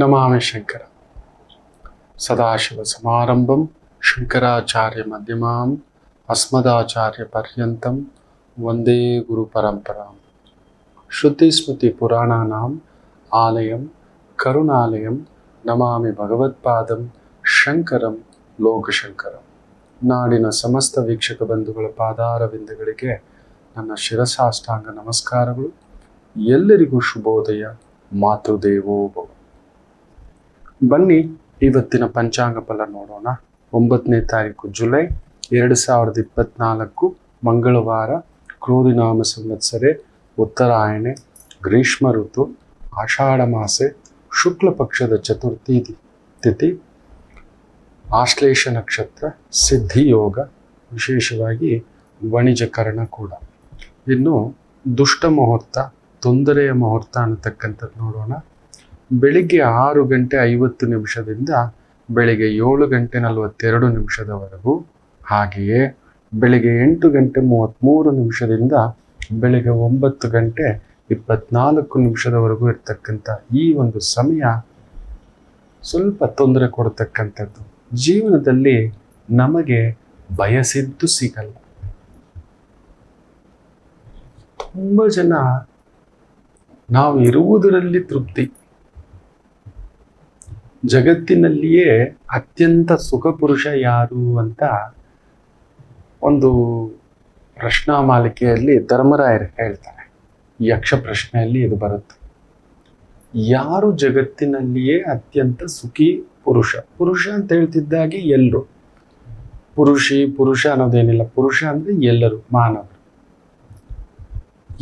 ನಮಾಮಿ ಶಂಕರ ಸದಾಶಿವ ಸಮಾರಂಭಂ ಶಂಕರಾಚಾರ್ಯ ಮಧ್ಯಮಾಂ ಅಸ್ಮದಾಚಾರ್ಯ ಪರ್ಯಂತಂ ವಂದೇ ಗುರು ಪರಂಪರಾಂ. ಶ್ರುತಿ ಸ್ಮೃತಿ ಪುರಾಣಾನಾಂ ಆಲಯಂ ಕರುಣಾಲಯಂ ನಮಾಮಿ ಭಗವತ್ಪಾದಂ ಶಂಕರಂ ಲೋಕಶಂಕರಂ. ನಾಡಿನ ಸಮಸ್ತ ವೀಕ್ಷಕ ಬಂಧುಗಳ ಪಾದಾರವಿಂದಗಳಿಗೆ ನನ್ನ ಶಿರಸಾಷ್ಟಾಂಗ ನಮಸ್ಕಾರಗಳು. ಎಲ್ಲರಿಗೂ ಶುಭೋದಯ. ಮಾತೃದೇವೋ ಭವ. ಬನ್ನಿ ಇವತ್ತಿನ ಪಂಚಾಂಗ ಫಲ ನೋಡೋಣ. 9ನೇ ತಾರೀಕು ಜುಲೈ 2024 ಮಂಗಳವಾರ, ಕ್ರೋಧಿನಾಮ ಸಂವತ್ಸರೆ, ಉತ್ತರಾಯಣೆ, ಗ್ರೀಷ್ಮ ಋತು, ಆಷಾಢ ಮಾಸೆ, ಶುಕ್ಲ ಪಕ್ಷದ ಚತುರ್ಥಿ ತಿಥಿ, ಆಶ್ಲೇಷ ನಕ್ಷತ್ರ, ಸಿದ್ಧಿ ಯೋಗ, ವಿಶೇಷವಾಗಿ ವಣಿಜಕರಣ ಕೂಡ. ಇನ್ನು ದುಷ್ಟ ಮುಹೂರ್ತ, ತೊಂದರೆಯ ಮುಹೂರ್ತ ಅನ್ನತಕ್ಕಂಥದ್ದು ನೋಡೋಣ. ಬೆಳಿಗ್ಗೆ 6:50 ಬೆಳಿಗ್ಗೆ 7:42 ಹಾಗೆಯೇ ಬೆಳಿಗ್ಗೆ 8:33 ಬೆಳಿಗ್ಗೆ 9:24 ಇರ್ತಕ್ಕಂಥ ಈ ಒಂದು ಸಮಯ ಸ್ವಲ್ಪ ತೊಂದರೆ ಕೊಡ್ತಕ್ಕಂಥದ್ದು. ಜೀವನದಲ್ಲಿ ನಮಗೆ ಬಯಸಿದ್ದು ಸಿಗಲ್ಲ. ತುಂಬ ಜನ ನಾವು ಇರುವುದರಲ್ಲಿ ತೃಪ್ತಿ, ಜಗತ್ತಿನಲ್ಲಿಯೇ ಅತ್ಯಂತ ಸುಖ ಪುರುಷ ಯಾರು ಅಂತ ಒಂದು ಪ್ರಶ್ನಾಮಾಲಿಕೆಯಲ್ಲಿ ಧರ್ಮರಾಯರು ಹೇಳ್ತಾರೆ. ಯಕ್ಷ ಪ್ರಶ್ನೆಯಲ್ಲಿ ಇದು ಬರುತ್ತೆ. ಯಾರು ಜಗತ್ತಿನಲ್ಲಿಯೇ ಅತ್ಯಂತ ಸುಖಿ ಪುರುಷ? ಪುರುಷ ಅಂತ ಹೇಳ್ತಿದ್ದಾಗೆ ಎಲ್ಲರೂ, ಪುರುಷ ಅನ್ನೋದೇನಿಲ್ಲ. ಪುರುಷ ಅಂದ್ರೆ ಎಲ್ಲರೂ, ಮಾನವರು.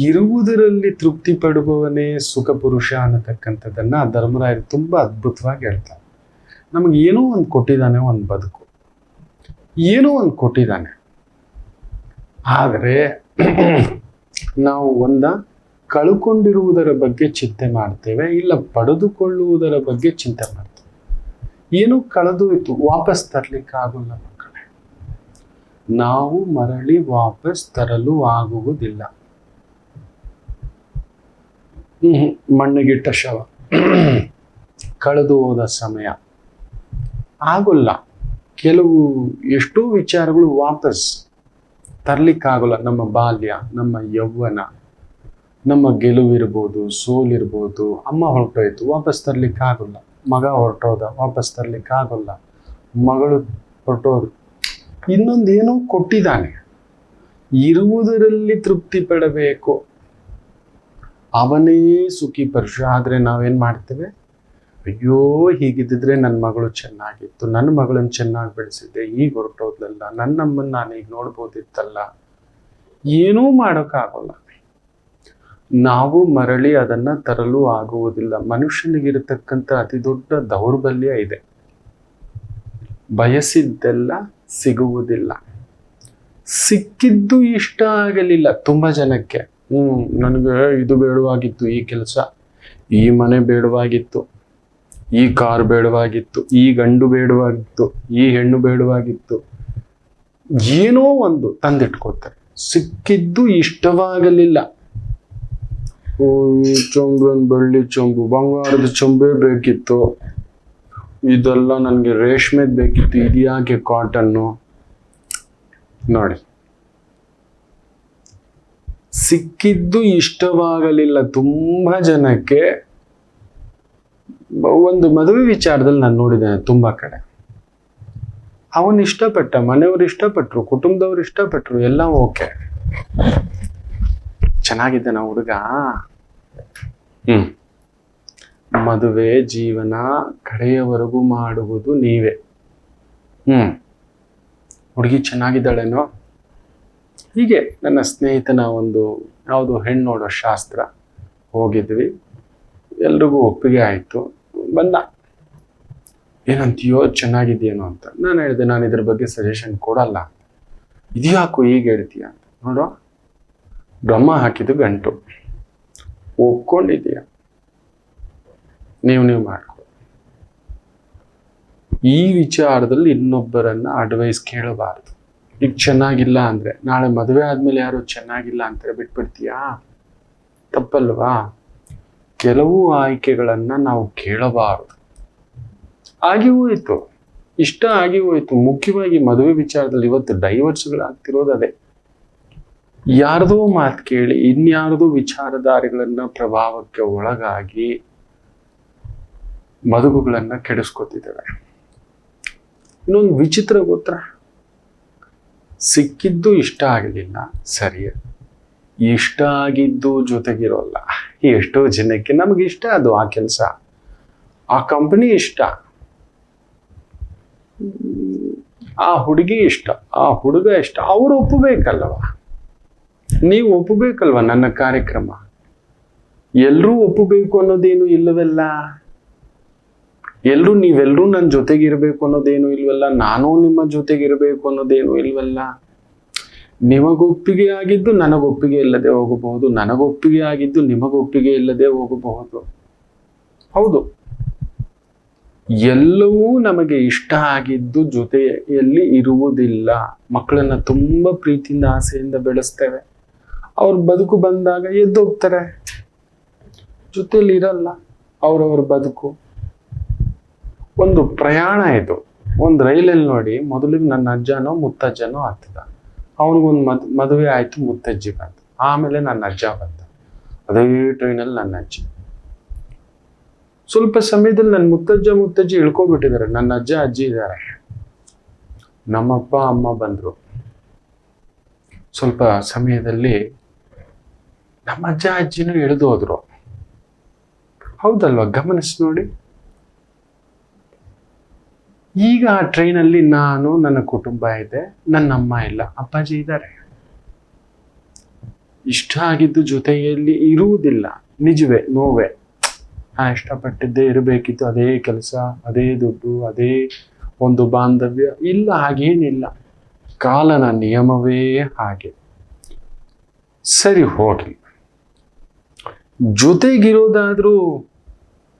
ಇರುವುದರಲ್ಲಿ ತೃಪ್ತಿ ಪಡುವವನೇ ಸುಖ ಪುರುಷ ಅನ್ನತಕ್ಕಂಥದ್ದನ್ನ ಧರ್ಮರಾಯರು ತುಂಬಾ ಅದ್ಭುತವಾಗಿ ಹೇಳ್ತಾರೆ. ನಮಗೆ ಏನೋ ಒಂದು ಕೊಟ್ಟಿದ್ದಾನೆ, ಒಂದು ಬದುಕು, ಏನೋ ಒಂದು ಕೊಟ್ಟಿದ್ದಾನೆ. ಆದರೆ ನಾವು ಕಳ್ಕೊಂಡಿರುವುದರ ಬಗ್ಗೆ ಚಿಂತೆ ಮಾಡ್ತೇವೆ, ಇಲ್ಲ ಪಡೆದುಕೊಳ್ಳುವುದರ ಬಗ್ಗೆ ಚಿಂತೆ ಮಾಡ್ತೇವೆ. ಏನೋ ಕಳೆದೋಯ್ತು, ವಾಪಸ್ ತರ್ಲಿಕ್ಕೆ ಆಗೋಲ್ಲ ಮಕ್ಕಳೇ. ನಾವು ಮರಳಿ ವಾಪಸ್ ತರಲು ಆಗುವುದಿಲ್ಲ. ಮಣ್ಣಿಗಿಟ್ಟ ಶವ, ಕಳೆದು ಹೋದ ಸಮಯ ಆಗೋಲ್ಲ. ಕೆಲವು ಎಷ್ಟೋ ವಿಚಾರಗಳು ವಾಪಸ್ ತರ್ಲಿಕ್ಕಾಗಲ್ಲ. ನಮ್ಮ ಬಾಲ್ಯ, ನಮ್ಮ ಯೌವನ, ನಮ್ಮ ಗೆಲುವಿರ್ಬೋದು, ಸೋಲಿರ್ಬೋದು. ಅಮ್ಮ ಹೊರಟೋಯ್ತು, ವಾಪಸ್ ತರ್ಲಿಕ್ಕಾಗಲ್ಲ. ಮಗ ಹೊರಟೋದ, ವಾಪಸ್ ತರ್ಲಿಕ್ಕಾಗಲ್ಲ. ಮಗಳು ಹೊರಟೋದು. ಇನ್ನೊಂದೇನೋ ಕೊಟ್ಟಿದ್ದಾನೆ. ಇರುವುದರಲ್ಲಿ ತೃಪ್ತಿ ಪಡಬೇಕು, ಅವನೇ ಸುಖಿ ಪುರುಷ. ಆದರೆ ನಾವೇನು ಮಾಡ್ತೇವೆ? ಅಯ್ಯೋ, ಹೀಗಿದ್ದಿದ್ರೆ ನನ್ನ ಮಗಳು ಚೆನ್ನಾಗಿತ್ತು, ನನ್ನ ಮಗಳನ್ನ ಚೆನ್ನಾಗಿ ಬೆಳೆಸಿದ್ದೆ, ಈಗ ಹೊರಟೋದ್ಲಲ್ಲ, ನನ್ನಮ್ಮನ್ನ ನಾನು ಈಗ ನೋಡ್ಬೋದಿತ್ತಲ್ಲ. ಏನೂ ಮಾಡೋಕ್ಕಾಗಲ್ಲ. ನಾವು ಮರಳಿ ಅದನ್ನ ತರಲು ಆಗುವುದಿಲ್ಲ. ಮನುಷ್ಯನಿಗಿರತಕ್ಕಂಥ ಅತಿ ದೊಡ್ಡ ದೌರ್ಬಲ್ಯ ಇದೆ. ಬಯಸಿದ್ದೆಲ್ಲ ಸಿಗುವುದಿಲ್ಲ. ಸಿಕ್ಕಿದ್ದು ಇಷ್ಟ ಆಗಲಿಲ್ಲ ತುಂಬ ಜನಕ್ಕೆ. ನನಗೆ ಇದು ಬೇಡವಾಗಿತ್ತು, ಈ ಕೆಲಸ, ಈ ಮನೆ ಬೇಡವಾಗಿತ್ತು, ಈ ಕಾರ್ ಬೇಡವಾಗಿತ್ತು, ಈ ಗಂಡು ಬೇಡವಾಗಿತ್ತು, ಈ ಹೆಣ್ಣು ಬೇಡವಾಗಿತ್ತು. ಏನೋ ಒಂದು ತಂದಿಟ್ಕೋತಾರೆ. ಸಿಕ್ಕಿದ್ದು ಇಷ್ಟವಾಗಲಿಲ್ಲ. ಈ ಚೊಂಬು, ಬೆಳ್ಳಿ ಚೊಂಬು, ಬಂಗಾರದ ಚೊಂಬೆ ಬೇಕಿತ್ತು, ಇದೆಲ್ಲ ನನಗೆ ರೇಷ್ಮೆದ್ ಬೇಕಿತ್ತು, ಇದ್ಯಾಕೆ ಕಾಟನ್ನು. ನೋಡಿ, ಸಿಕ್ಕಿದ್ದು ಇಷ್ಟವಾಗಲಿಲ್ಲ ತುಂಬಾ ಜನಕ್ಕೆ. ಒಂದು ಮದುವೆ ವಿಚಾರದಲ್ಲಿ ನಾನು ನೋಡಿದ್ದೇನೆ ತುಂಬಾ ಕಡೆ. ಅವನು ಇಷ್ಟಪಟ್ಟ, ಮನೆಯವರು ಇಷ್ಟಪಟ್ರು, ಕುಟುಂಬದವ್ರು ಇಷ್ಟಪಟ್ರು, ಎಲ್ಲ ಓಕೆ, ಚೆನ್ನಾಗಿದ್ದಾನ ಹುಡುಗ. ಮದುವೆ ಜೀವನ ಕಡೆಯವರೆಗೂ ಮಾಡುವುದು ನೀವೇ. ಹುಡುಗಿ ಚೆನ್ನಾಗಿದ್ದಾಳೇನೋ. ಹೀಗೆ ನನ್ನ ಸ್ನೇಹಿತನ ಒಂದು ಯಾವುದು ಹೆಣ್ಣು ನೋಡೋ ಶಾಸ್ತ್ರ ಹೋಗಿದ್ವಿ. ಎಲ್ರಿಗೂ ಒಪ್ಪಿಗೆ ಆಯಿತು. ಬಂದ, ಏನಂತೀಯೋ, ಚೆನ್ನಾಗಿದೆಯೇನೋ ಅಂತ. ನಾನು ಹೇಳಿದೆ, ನಾನು ಇದ್ರ ಬಗ್ಗೆ ಸಜೆಷನ್ ಕೊಡಲ್ಲ. ಇದ್ಯಾಕೋ ಈಗ ಹೇಳ್ತೀಯ ಅಂತ. ನೋಡೋ, ಬ್ರಹ್ಮ ಹಾಕಿದ್ದು ಗಂಟು, ಒಪ್ಕೊಂಡಿದೀಯ, ನೀವು ಮಾಡ್ಕೊ. ಈ ವಿಚಾರದಲ್ಲಿ ಇನ್ನೊಬ್ಬರನ್ನ ಅಡ್ವೈಸ್ ಕೇಳಬಾರ್ದು. ಈಗ ಚೆನ್ನಾಗಿಲ್ಲ ಅಂದ್ರೆ ನಾಳೆ ಮದುವೆ ಆದ್ಮೇಲೆ ಯಾರು ಚೆನ್ನಾಗಿಲ್ಲ ಅಂತಾರೆ, ಬಿಟ್ಬಿಡ್ತೀಯಾ? ತಪ್ಪಲ್ವಾ? ಕೆಲವು ಆಯ್ಕೆಗಳನ್ನ ನಾವು ಕೇಳಬಾರದು. ಆಗಿ ಹೋಯ್ತು, ಇಷ್ಟ ಆಗಿ ಹೋಯ್ತು. ಮುಖ್ಯವಾಗಿ ಮದುವೆ ವಿಚಾರದಲ್ಲಿ ಇವತ್ತು ಡೈವರ್ಸ್ಗಳಾಗ್ತಿರೋದು ಅದೇ. ಯಾರದೋ ಮಾತು ಕೇಳಿ ಇನ್ಯಾರದೋ ವಿಚಾರಧಾರೆಗಳನ್ನ ಪ್ರಭಾವಕ್ಕೆ ಒಳಗಾಗಿ ಬದುಕುಗಳನ್ನ ಕೆಡಿಸ್ಕೊತಿದ್ದೇವೆ. ಇನ್ನೊಂದು ವಿಚಿತ್ರ ಗೊತ್ತಾ, ಸಿಕ್ಕಿದ್ದು ಇಷ್ಟ ಆಗಲಿಲ್ಲ, ಸರಿ, ಇಷ್ಟ ಆಗಿದ್ದು ಜೊತೆಗಿರೋಲ್ಲ. ಎಷ್ಟೋ ಜನಕ್ಕೆ ನಮ್ಗೆ ಇಷ್ಟ ಅದು ಆ ಕೆಲಸ, ಆ ಕಂಪನಿ ಇಷ್ಟ, ಆ ಹುಡುಗಿ ಇಷ್ಟ, ಆ ಹುಡುಗ ಇಷ್ಟ, ಅವ್ರು ಒಪ್ಪಬೇಕಲ್ವ, ನೀವು ಒಪ್ಪಬೇಕಲ್ವ ನನ್ನ ಕಾರ್ಯಕ್ರಮ. ಎಲ್ರೂ ಒಪ್ಪಬೇಕು ಅನ್ನೋದೇನು ಇಲ್ಲವಲ್ಲ, ನೀವೆಲ್ಲರೂ ನನ್ನ ಜೊತೆಗಿರ್ಬೇಕು ಅನ್ನೋದೇನು ಇಲ್ವಲ್ಲ, ನಾನು ನಿಮ್ಮ ಜೊತೆಗಿರ್ಬೇಕು ಅನ್ನೋದೇನು ಇಲ್ವಲ್ಲ. ನಿಮಗೊಪ್ಪಿಗೆ ಆಗಿದ್ದು ನನಗೊಪ್ಪಿಗೆ ಇಲ್ಲದೆ ಹೋಗಬಹುದು, ನನಗೊಪ್ಪಿಗೆ ಆಗಿದ್ದು ನಿಮಗೊಪ್ಪಿಗೆ ಇಲ್ಲದೆ ಹೋಗಬಹುದು. ಹೌದು, ಎಲ್ಲವೂ ನಮಗೆ ಇಷ್ಟ ಆಗಿದ್ದು ಜೊತೆಯಲ್ಲಿ ಇರುವುದಿಲ್ಲ. ಮಕ್ಕಳನ್ನ ತುಂಬಾ ಪ್ರೀತಿಯಿಂದ ಆಸೆಯಿಂದ ಬೆಳೆಸ್ತೇವೆ, ಅವ್ರ ಬದುಕು ಬಂದಾಗ ಎದ್ದೋಗ್ತಾರೆ, ಜೊತೆಯಲ್ಲಿ ಇರಲ್ಲ. ಅವ್ರವ್ರ ಬದುಕು ಒಂದು ಪ್ರಯಾಣ. ಇದು ಒಂದು ರೈಲಲ್ಲಿ ನೋಡಿ, ಮೊದಲಿಗೆ ನನ್ನ ಅಜ್ಜನೋ ಮುತ್ತಜ್ಜನೋ ಹತ್ತದ, ಅವನಿಗೊಂದು ಮದುವೆ ಆಯ್ತು, ಮುತ್ತಜ್ಜಿ ಬಂತು, ಆಮೇಲೆ ನನ್ನ ಅಜ್ಜ ಬಂದ, ಅದೇ ಟ್ರೈನಲ್ಲಿ ನನ್ನ ಅಜ್ಜಿ. ಸ್ವಲ್ಪ ಸಮಯದಲ್ಲಿ ನನ್ನ ಮುತ್ತಜ್ಜಿ ಇಳ್ಕೊಬಿಟ್ಟಿದ್ದಾರೆ, ನನ್ನ ಅಜ್ಜ ಅಜ್ಜಿ ಇದ್ದಾರೆ. ನಮ್ಮಪ್ಪ ಅಮ್ಮ ಬಂದ್ರು, ಸ್ವಲ್ಪ ಸಮಯದಲ್ಲಿ ನಮ್ಮ ಅಜ್ಜ ಅಜ್ಜಿನೂ ಇಳಿದು ಹೋದ್ರು. ಹೌದಲ್ವಾ, ಗಮನಿಸಿ ನೋಡಿ. ಈಗ ಆ ಟ್ರೈನಲ್ಲಿ ನಾನು, ನನ್ನ ಕುಟುಂಬ ಇದೆ, ನನ್ನ ಅಮ್ಮ ಇಲ್ಲ, ಅಪ್ಪಾಜಿ ಇದ್ದಾರೆ. ಇಷ್ಟ ಆಗಿದ್ದು ಜೊತೆಯಲ್ಲಿ ಇರುವುದಿಲ್ಲ, ನಿಜವೇ, ನೋವೇ. ಇಷ್ಟಪಟ್ಟಿದ್ದೇ ಇರಬೇಕಿತ್ತು, ಅದೇ ಕೆಲಸ, ಅದೇ ದುಡ್ಡು, ಅದೇ ಒಂದು ಬಾಂಧವ್ಯ ಇಲ್ಲ, ಹಾಗೇನಿಲ್ಲ. ಕಾಲನ ನಿಯಮವೇ ಹಾಗೆ. ಸರಿ, ಹೋಗ್ಲಿ. ಜೊತೆಗಿರೋದಾದ್ರೂ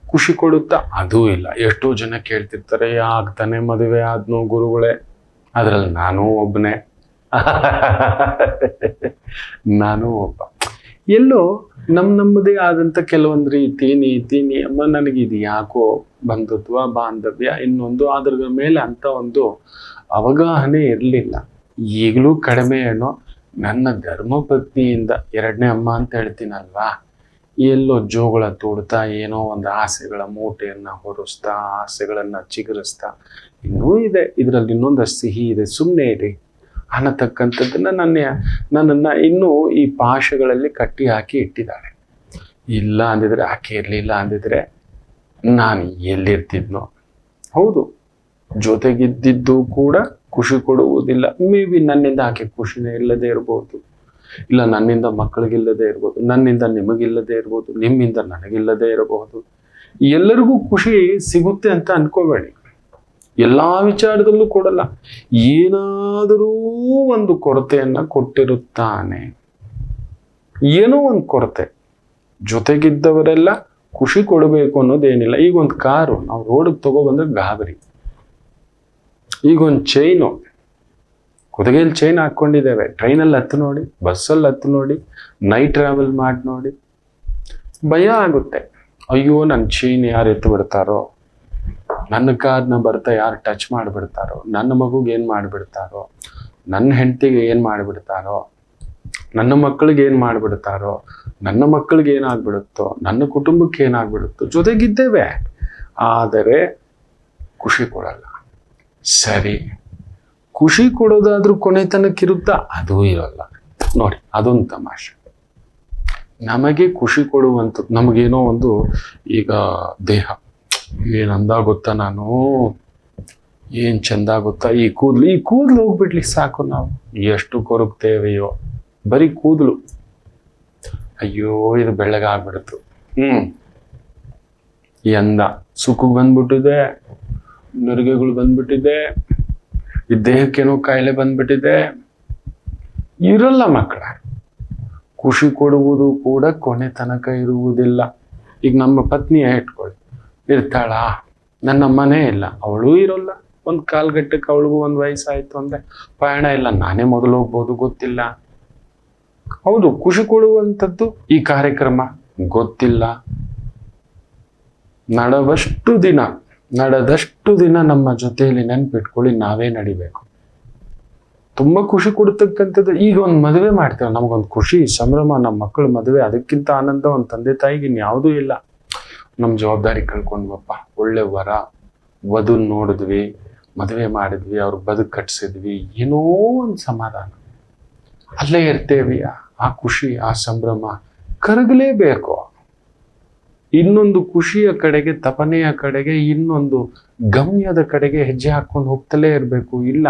ಖುಷಿ ಕೊಡುತ್ತಾ? ಅದೂ ಇಲ್ಲ. ಎಷ್ಟೋ ಜನ ಕೇಳ್ತಿರ್ತಾರೆ, ಆಗ್ತಾನೆ ಮದುವೆ ಆದ್ನು ಗುರುಗಳೇ, ಅದ್ರಲ್ಲಿ ನಾನೂ ಒಬ್ಬನೇ. ನಾನೂ ಒಬ್ಬ. ಎಲ್ಲೋ ನಮ್ಮದೇ ಆದಂತ ಕೆಲವೊಂದು ರೀತಿ ನೀತಿ ನಿಯಮ, ನನಗಿದು ಯಾಕೋ ಬಂಧುತ್ವ ಬಾಂಧವ್ಯ ಇನ್ನೊಂದು ಅದ್ರ ಮೇಲೆ ಅಂತ ಒಂದು ಅವಗಾಹನೆ ಇರಲಿಲ್ಲ. ಈಗಲೂ ಕಡಿಮೆ ಏನೋ. ನನ್ನ ಧರ್ಮಪತ್ನಿಯಿಂದ, ಎರಡನೇ ಅಮ್ಮ ಅಂತ ಹೇಳ್ತೀನಲ್ವಾ, ಎಲ್ಲೋ ಜೋಗಳ ತೋಡ್ತಾ ಏನೋ ಒಂದು ಆಸೆಗಳ ಮೂಟೆಯನ್ನ ಹೊರಿಸ್ತಾ, ಆಸೆಗಳನ್ನ ಚಿಗುರಿಸ್ತಾ, ಇನ್ನೂ ಇದೆ ಇದರಲ್ಲಿ, ಇನ್ನೊಂದಷ್ಟು ಸಿಹಿ ಇದೆ, ಸುಮ್ಮನೆ ಇರಿ ಅನ್ನತಕ್ಕಂಥದ್ದನ್ನ ನನ್ನನ್ನ ಇನ್ನೂ ಈ ಪಾಶಗಳಲ್ಲಿ ಕಟ್ಟಿ ಹಾಕಿ ಇಟ್ಟಿದ್ದಾಳೆ. ಇಲ್ಲ ಅಂದಿದ್ರೆ, ಆಕೆ ಇರಲಿಲ್ಲ ಅಂದಿದ್ರೆ ನಾನು ಎಲ್ಲಿರ್ತಿದ್ನೋ. ಹೌದು, ಜೊತೆಗಿದ್ದಿದ್ದು ಕೂಡ ಖುಷಿ ಕೊಡುವುದಿಲ್ಲ. ಮೇ ಬಿ ನನ್ನಿಂದ ಆಕೆ ಖುಷಿನೇ ಇಲ್ಲದೆ ಇರ್ಬೋದು, ಇಲ್ಲ ನನ್ನಿಂದ ಮಕ್ಕಳಿಗಿಲ್ಲದೆ ಇರ್ಬೋದು, ನನ್ನಿಂದ ನಿಮಗಿಲ್ಲದೆ ಇರ್ಬೋದು, ನಿಮ್ಮಿಂದ ನನಗಿಲ್ಲದೆ ಇರಬಹುದು. ಎಲ್ಲರಿಗೂ ಖುಷಿ ಸಿಗುತ್ತೆ ಅಂತ ಅನ್ಕೋಬೇಡಿ. ಎಲ್ಲಾ ವಿಚಾರದಲ್ಲೂ ಕೊಡಲ್ಲ, ಏನಾದರೂ ಒಂದು ಕೊರತೆಯನ್ನ ಕೊಟ್ಟಿರುತ್ತಾನೆ, ಏನೋ ಒಂದು ಕೊರತೆ. ಜೊತೆಗಿದ್ದವರೆಲ್ಲ ಖುಷಿ ಕೊಡಬೇಕು ಅನ್ನೋದೇನಿಲ್ಲ. ಈಗ ಒಂದು ಕಾರು ನಾವು ರೋಡಿಗೆ ತಗೊಬಂದ್ರೆ ಗಾಬರಿ. ಈಗ ಒಂದು ಚೈನು, ಕುದಗೆಯಲ್ಲಿ ಚೈನ್ ಹಾಕೊಂಡಿದ್ದೇವೆ, ಟ್ರೈನಲ್ಲಿ ಹತ್ತು ನೋಡಿ, ಬಸ್ಸಲ್ಲಿ ಹತ್ತು ನೋಡಿ, ನೈಟ್ ಟ್ರಾವೆಲ್ ಮಾಡಿ ನೋಡಿ, ಭಯ ಆಗುತ್ತೆ. ಅಯ್ಯೋ, ನನ್ನ ಚೈನ್ ಯಾರು ಎತ್ತು ಬಿಡ್ತಾರೋ, ನನ್ನ ಕಾರ್ನ ಬರ್ತಾ ಯಾರು ಟಚ್ ಮಾಡಿಬಿಡ್ತಾರೋ, ನನ್ನ ಮಗುಗೆ ಏನು ಮಾಡಿಬಿಡ್ತಾರೋ, ನನ್ನ ಹೆಂಡತಿಗೆ ಏನು ಮಾಡಿಬಿಡ್ತಾರೋ, ನನ್ನ ಮಕ್ಕಳಿಗೆ ಏನು ಮಾಡಿಬಿಡ್ತಾರೋ, ನನ್ನ ಮಕ್ಕಳಿಗೆ ಏನಾಗ್ಬಿಡುತ್ತೋ, ನನ್ನ ಕುಟುಂಬಕ್ಕೆ ಏನಾಗ್ಬಿಡುತ್ತೋ. ಜೊತೆಗಿದ್ದೇವೆ, ಆದರೆ ಖುಷಿ ಕೊಡಲ್ಲ. ಸರಿ, ಖುಷಿ ಕೊಡೋದಾದ್ರೂ ಕೊನೆ ತನಕ್ಕಿರುತ್ತಾ? ಅದೂ ಇರಲ್ಲ ನೋಡಿ. ಅದೊಂದು ತಮಾಷೆ. ನಮಗೆ ಖುಷಿ ಕೊಡುವಂಥದ್ದು, ನಮಗೇನೋ ಒಂದು, ಈಗ ದೇಹ ಏನಂದ ಗೊತ್ತಾ, ನಾನು ಏನ್ ಚಂದ ಗೊತ್ತಾ, ಈ ಕೂದಲು ಹೋಗ್ಬಿಡ್ಲಿ ಸಾಕು. ನಾವು ಎಷ್ಟು ಕೊರಗ್ತೇವೆಯೋ, ಬರೀ ಕೂದಲು. ಅಯ್ಯೋ, ಇದು ಬೆಳ್ಳಗಾಗ್ಬಿಡ್ತು. ಈ ಅಂದ ಸುಖಕ್ಕೆ ಬಂದ್ಬಿಟ್ಟಿದೆ, ನರಿಗೆಗಳು ಬಂದ್ಬಿಟ್ಟಿದೆ, ಈ ದೇಹಕ್ಕೇನೋ ಕಾಯಿಲೆ ಬಂದ್ಬಿಟ್ಟಿದೆ. ಇರಲ್ಲ ಮಕ್ಕಳ. ಖುಷಿ ಕೊಡುವುದು ಕೂಡ ಕೊನೆ ತನಕ ಇರುವುದಿಲ್ಲ. ಈಗ ನಮ್ಮ ಪತ್ನಿಯ ಇಟ್ಕೊಳ್ಳಿ, ಇರ್ತಾಳ? ನನ್ನ ಅಮ್ಮನೇ ಇಲ್ಲ, ಅವಳು ಇರೋಲ್ಲ. ಒಂದು ಕಾಲ್ಗಟ್ಟಕ್ಕೆ ಅವಳಿಗೂ ಒಂದು ವಯಸ್ಸಾಯ್ತು ಅಂದ್ರೆ ಪಯಣ ಇಲ್ಲ, ನಾನೇ ಮೊದಲು ಹೋಗ್ಬೋದು, ಗೊತ್ತಿಲ್ಲ. ಹೌದು, ಖುಷಿ ಕೊಡುವಂಥದ್ದು ಈ ಕಾರ್ಯಕ್ರಮ ಗೊತ್ತಿಲ್ಲ. ನಡವಷ್ಟು ದಿನ ನಡೆದಷ್ಟು ದಿನ ನಮ್ಮ ಜೊತೆಯಲ್ಲಿ ನೆನ್ಪಿಟ್ಕೊಳ್ಳಿ, ನಾವೇ ನಡಿಬೇಕು. ತುಂಬ ಖುಷಿ ಕೊಡ್ತಕ್ಕಂಥದ್ದು. ಈಗ ಒಂದು ಮದುವೆ ಮಾಡ್ತೇವೆ, ನಮಗೊಂದು ಖುಷಿ ಸಂಭ್ರಮ, ನಮ್ಮ ಮಕ್ಕಳ ಮದುವೆ, ಅದಕ್ಕಿಂತ ಆನಂದ ಒಂದು ತಂದೆ ತಾಯಿಗೆ ಇನ್ಯಾವುದೂ ಇಲ್ಲ. ನಮ್ಮ ಜವಾಬ್ದಾರಿ ಕಳ್ಕೊಂಡ್ವಪ್ಪ, ಒಳ್ಳೆ ವರ ವಧು ನೋಡಿದ್ವಿ, ಮದುವೆ ಮಾಡಿದ್ವಿ, ಅವ್ರ ಬದುಕು ಕಟ್ಸಿದ್ವಿ, ಏನೋ ಒಂದು ಸಮಾಧಾನ. ಅಲ್ಲೇ ಇರ್ತೇವಿ, ಆ ಖುಷಿ ಆ ಸಂಭ್ರಮ ಕರಗಲೇಬೇಕು. ಇನ್ನೊಂದು ಖುಷಿಯ ಕಡೆಗೆ, ತಪನೆಯ ಕಡೆಗೆ, ಇನ್ನೊಂದು ಗಮ್ಯದ ಕಡೆಗೆ ಹೆಜ್ಜೆ ಹಾಕೊಂಡು ಹೋಗ್ತಲೇ ಇರಬೇಕು. ಇಲ್ಲ,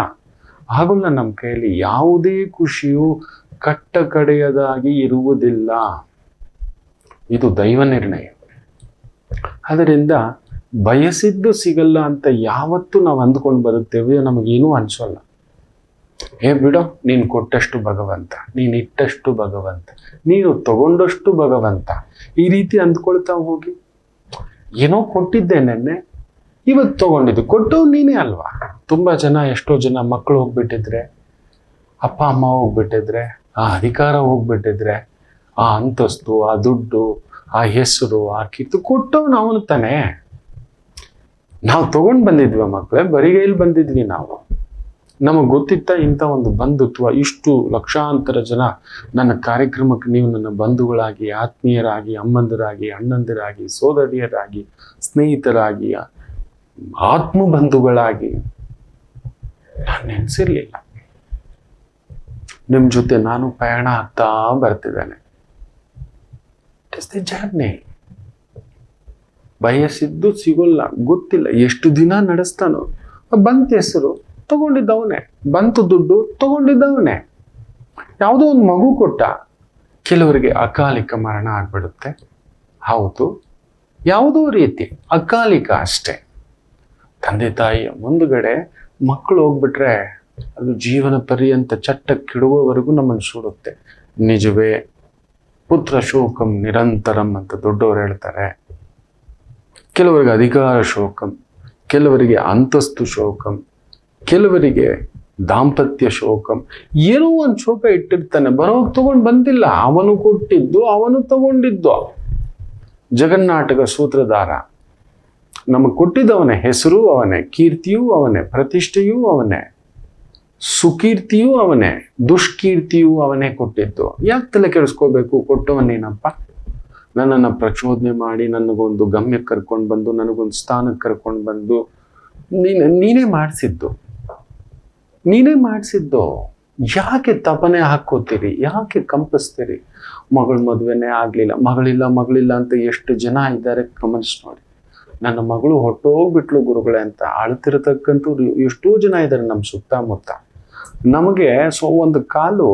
ಆಗೋಲ್ಲ. ನಮ್ಮ ಕೈಯಲ್ಲಿ ಯಾವುದೇ ಖುಷಿಯು ಕಟ್ಟ ಕಡೆಯದಾಗಿ ಇರುವುದಿಲ್ಲ. ಇದು ದೈವ ನಿರ್ಣಯ. ಅದರಿಂದ ಬಯಸಿದ್ದು ಸಿಗಲ್ಲ ಅಂತ ಯಾವತ್ತೂ ನಾವು ಅಂದ್ಕೊಂಡು ಬದುಕ್ತೇವೆ, ನಮಗೇನೂ ಅನ್ಸೋಲ್ಲ. ಬಿಡೋ, ನೀನು ಕೊಟ್ಟಷ್ಟು ಭಗವಂತ, ನೀನು ಇಟ್ಟಷ್ಟು ಭಗವಂತ, ನೀನು ತಗೊಂಡಷ್ಟು ಭಗವಂತ, ಈ ರೀತಿ ಅಂದ್ಕೊಳ್ತಾ ಹೋಗಿ. ಏನೋ ಕೊಟ್ಟಿದ್ದೆ ನೆನ್ನೆ, ಇವತ್ತು ತಗೊಂಡಿದ್ದು, ಕೊಟ್ಟು ನೀನೇ ಅಲ್ವಾ. ತುಂಬ ಜನ, ಎಷ್ಟೋ ಜನ ಮಕ್ಕಳು ಹೋಗ್ಬಿಟ್ಟಿದ್ರೆ, ಅಪ್ಪ ಅಮ್ಮ ಹೋಗ್ಬಿಟ್ಟಿದ್ರೆ, ಆ ಅಧಿಕಾರ ಹೋಗ್ಬಿಟ್ಟಿದ್ರೆ, ಆ ಅಂತಸ್ತು, ಆ ದುಡ್ಡು, ಆ ಹೆಸರು, ಆ ಕೀರ್ತಿ ಕೊಟ್ಟವನು ಅವನು ತಾನೆ. ನಾವು ತಗೊಂಡು ಬಂದಿದ್ವಿ ಮಕ್ಕಳೇ, ಬರಿಗೈಲಿ ಬಂದಿದ್ವಿ ನಾವು. ನಮಗೆ ಗೊತ್ತಿತ್ತ ಇಂಥ ಒಂದು ಬಂಧುತ್ವ, ಇಷ್ಟು ಲಕ್ಷಾಂತರ ಜನ ನನ್ನ ಕಾರ್ಯಕ್ರಮಕ್ಕೆ ನೀವು ನನ್ನ ಬಂಧುಗಳಾಗಿ, ಆತ್ಮೀಯರಾಗಿ, ಅಮ್ಮಂದಿರಾಗಿ, ಅಣ್ಣಂದಿರಾಗಿ, ಸೋದರಿಯರಾಗಿ, ಸ್ನೇಹಿತರಾಗಿ, ಆತ್ಮಬಂಧುಗಳಾಗಿ ನಾನು ನೆನೆಸಿರ್ಲಿಲ್ಲ. ನಿಮ್ಮ ಜೊತೆ ನಾನು ಪಯಣ ಆಗ್ತಾ ಬರ್ತಿದ್ದೇನೆ. It is the journey. ಬಯಸಿದ್ದು ಸಿಗೋಲ್ಲ, ಗೊತ್ತಿಲ್ಲ ಎಷ್ಟು ದಿನ ನಡೆಸ್ತಾನೋ. ಬಂತ ಹೆಸರು, ತಗೊಂಡಿದ್ದವನೇ. ಬಂತು ದುಡ್ಡು, ತಗೊಂಡಿದ್ದವನೇ. ಯಾವುದೋ ಒಂದು ಮಗು ಕೊಟ್ಟ, ಕೆಲವರಿಗೆ ಅಕಾಲಿಕ ಮರಣ ಆಗ್ಬಿಡುತ್ತೆ. ಹೌದು, ಯಾವುದೋ ರೀತಿ ಅಕಾಲಿಕ ಅಷ್ಟೇ. ತಂದೆ ತಾಯಿಯ ಮುಂದುಗಡೆ ಮಕ್ಕಳು ಹೋಗ್ಬಿಟ್ರೆ ಅದು ಜೀವನ ಪರ್ಯಂತ ಚಟ್ಟಕ್ಕಿಡುವವರೆಗೂ ನಮ್ಮನ್ನು ಸುಡುತ್ತೆ. ನಿಜವೇ, ಪುತ್ರ ಶೋಕಂ ನಿರಂತರಂ ಅಂತ ದೊಡ್ಡವರು ಹೇಳ್ತಾರೆ. ಕೆಲವರಿಗೆ ಅಧಿಕಾರ ಶೋಕಂ, ಕೆಲವರಿಗೆ ಅಂತಸ್ತು ಶೋಕಂ, ಕೆಲವರಿಗೆ ದಾಂಪತ್ಯ ಶೋಕಂ. ಏನೋ ಒಂದು ಶೋಕ ಇಟ್ಟಿರ್ತಾನೆ. ಬರೋಕ್ ತಗೊಂಡು ಬಂದಿಲ್ಲ, ಅವನು ಕೊಟ್ಟಿದ್ದು, ಅವನು ತಗೊಂಡಿದ್ದು. ಜಗನ್ನಾಟಕ ಸೂತ್ರಧಾರ ನಮಗೆ ಕೊಟ್ಟಿದ್ದವನೇ. ಹೆಸರು ಅವನೇ, ಕೀರ್ತಿಯೂ ಅವನೇ, ಪ್ರತಿಷ್ಠೆಯೂ ಅವನೇ, ಸುಕೀರ್ತಿಯೂ ಅವನೇ, ದುಷ್ಕೀರ್ತಿಯೂ ಅವನೇ ಕೊಟ್ಟಿದ್ದು. ಯಾಕೆ ತಲೆ ಕೆಡಿಸ್ಕೋಬೇಕು? ಕೊಟ್ಟವನೇನಪ್ಪ. ನನ್ನನ್ನು ಪ್ರಚೋದನೆ ಮಾಡಿ ನನಗೊಂದು ಗಮ್ಯಕ್ಕೆ ಕರ್ಕೊಂಡು ಬಂದು, ನನಗೊಂದು ಸ್ಥಾನಕ್ಕೆ ಕರ್ಕೊಂಡು ಬಂದು, ನೀನೇ ಮಾಡಿಸಿದ್ದು, ನೀನೇ ಮಾಡಿಸಿದ್ದು. ಯಾಕೆ ತಪನೆ ಹಾಕೋತೀರಿ? ಯಾಕೆ ಕಂಪಿಸ್ತೀರಿ? ಮಗಳ ಮದುವೆನೇ ಆಗಲಿಲ್ಲ, ಮಗಳಿಲ್ಲ ಅಂತ ಎಷ್ಟು ಜನ ಇದ್ದಾರೆ ಗಮನಿಸಿ ನೋಡಿ. ನನ್ನ ಮಗಳು ಹೊಟ್ಟೋಗ್ಬಿಟ್ಲು ಗುರುಗಳೇ ಅಂತ ಅಳ್ತಿರತಕ್ಕಂಥವ್ರು ಎಷ್ಟೋ ಜನ ಇದ್ದಾರೆ ನಮ್ಮ ಸುತ್ತಮುತ್ತ. ನಮಗೆ ಒಂದು ಕಾಲು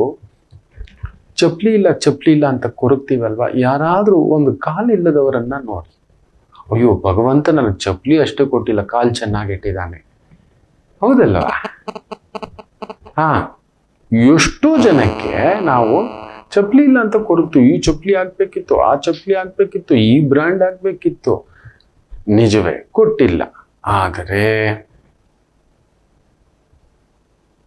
ಚಪ್ಪಲಿ ಇಲ್ಲ ಅಂತ ಕೊರಗ್ತೀವಲ್ವ. ಯಾರಾದರೂ ಒಂದು ಕಾಲು ಇಲ್ಲದವರನ್ನ ನೋಡಿ, ಅಯ್ಯೋ ಭಗವಂತ ನನಗೆ ಚಪ್ಪಲಿ ಅಷ್ಟೇ ಕೊಟ್ಟಿಲ್ಲ, ಕಾಲು ಚೆನ್ನಾಗಿಟ್ಟಿದ್ದಾನೆ. ಹೌದಲ್ವಾ? ಎಷ್ಟೋ ಜನಕ್ಕೆ ನಾವು ಚಪ್ಪಲಿ ಇಲ್ಲ ಅಂತ ಕೊರಗ್ತೀವಿ. ಈ ಚಪ್ಪಲಿ ಆಗ್ಬೇಕಿತ್ತು, ಆ ಚಪ್ಪಲಿ ಆಗ್ಬೇಕಿತ್ತು, ಈ ಬ್ರ್ಯಾಂಡ್ ಆಗ್ಬೇಕಿತ್ತು. ನಿಜವೇ, ಕೊಟ್ಟಿಲ್ಲ. ಆದರೆ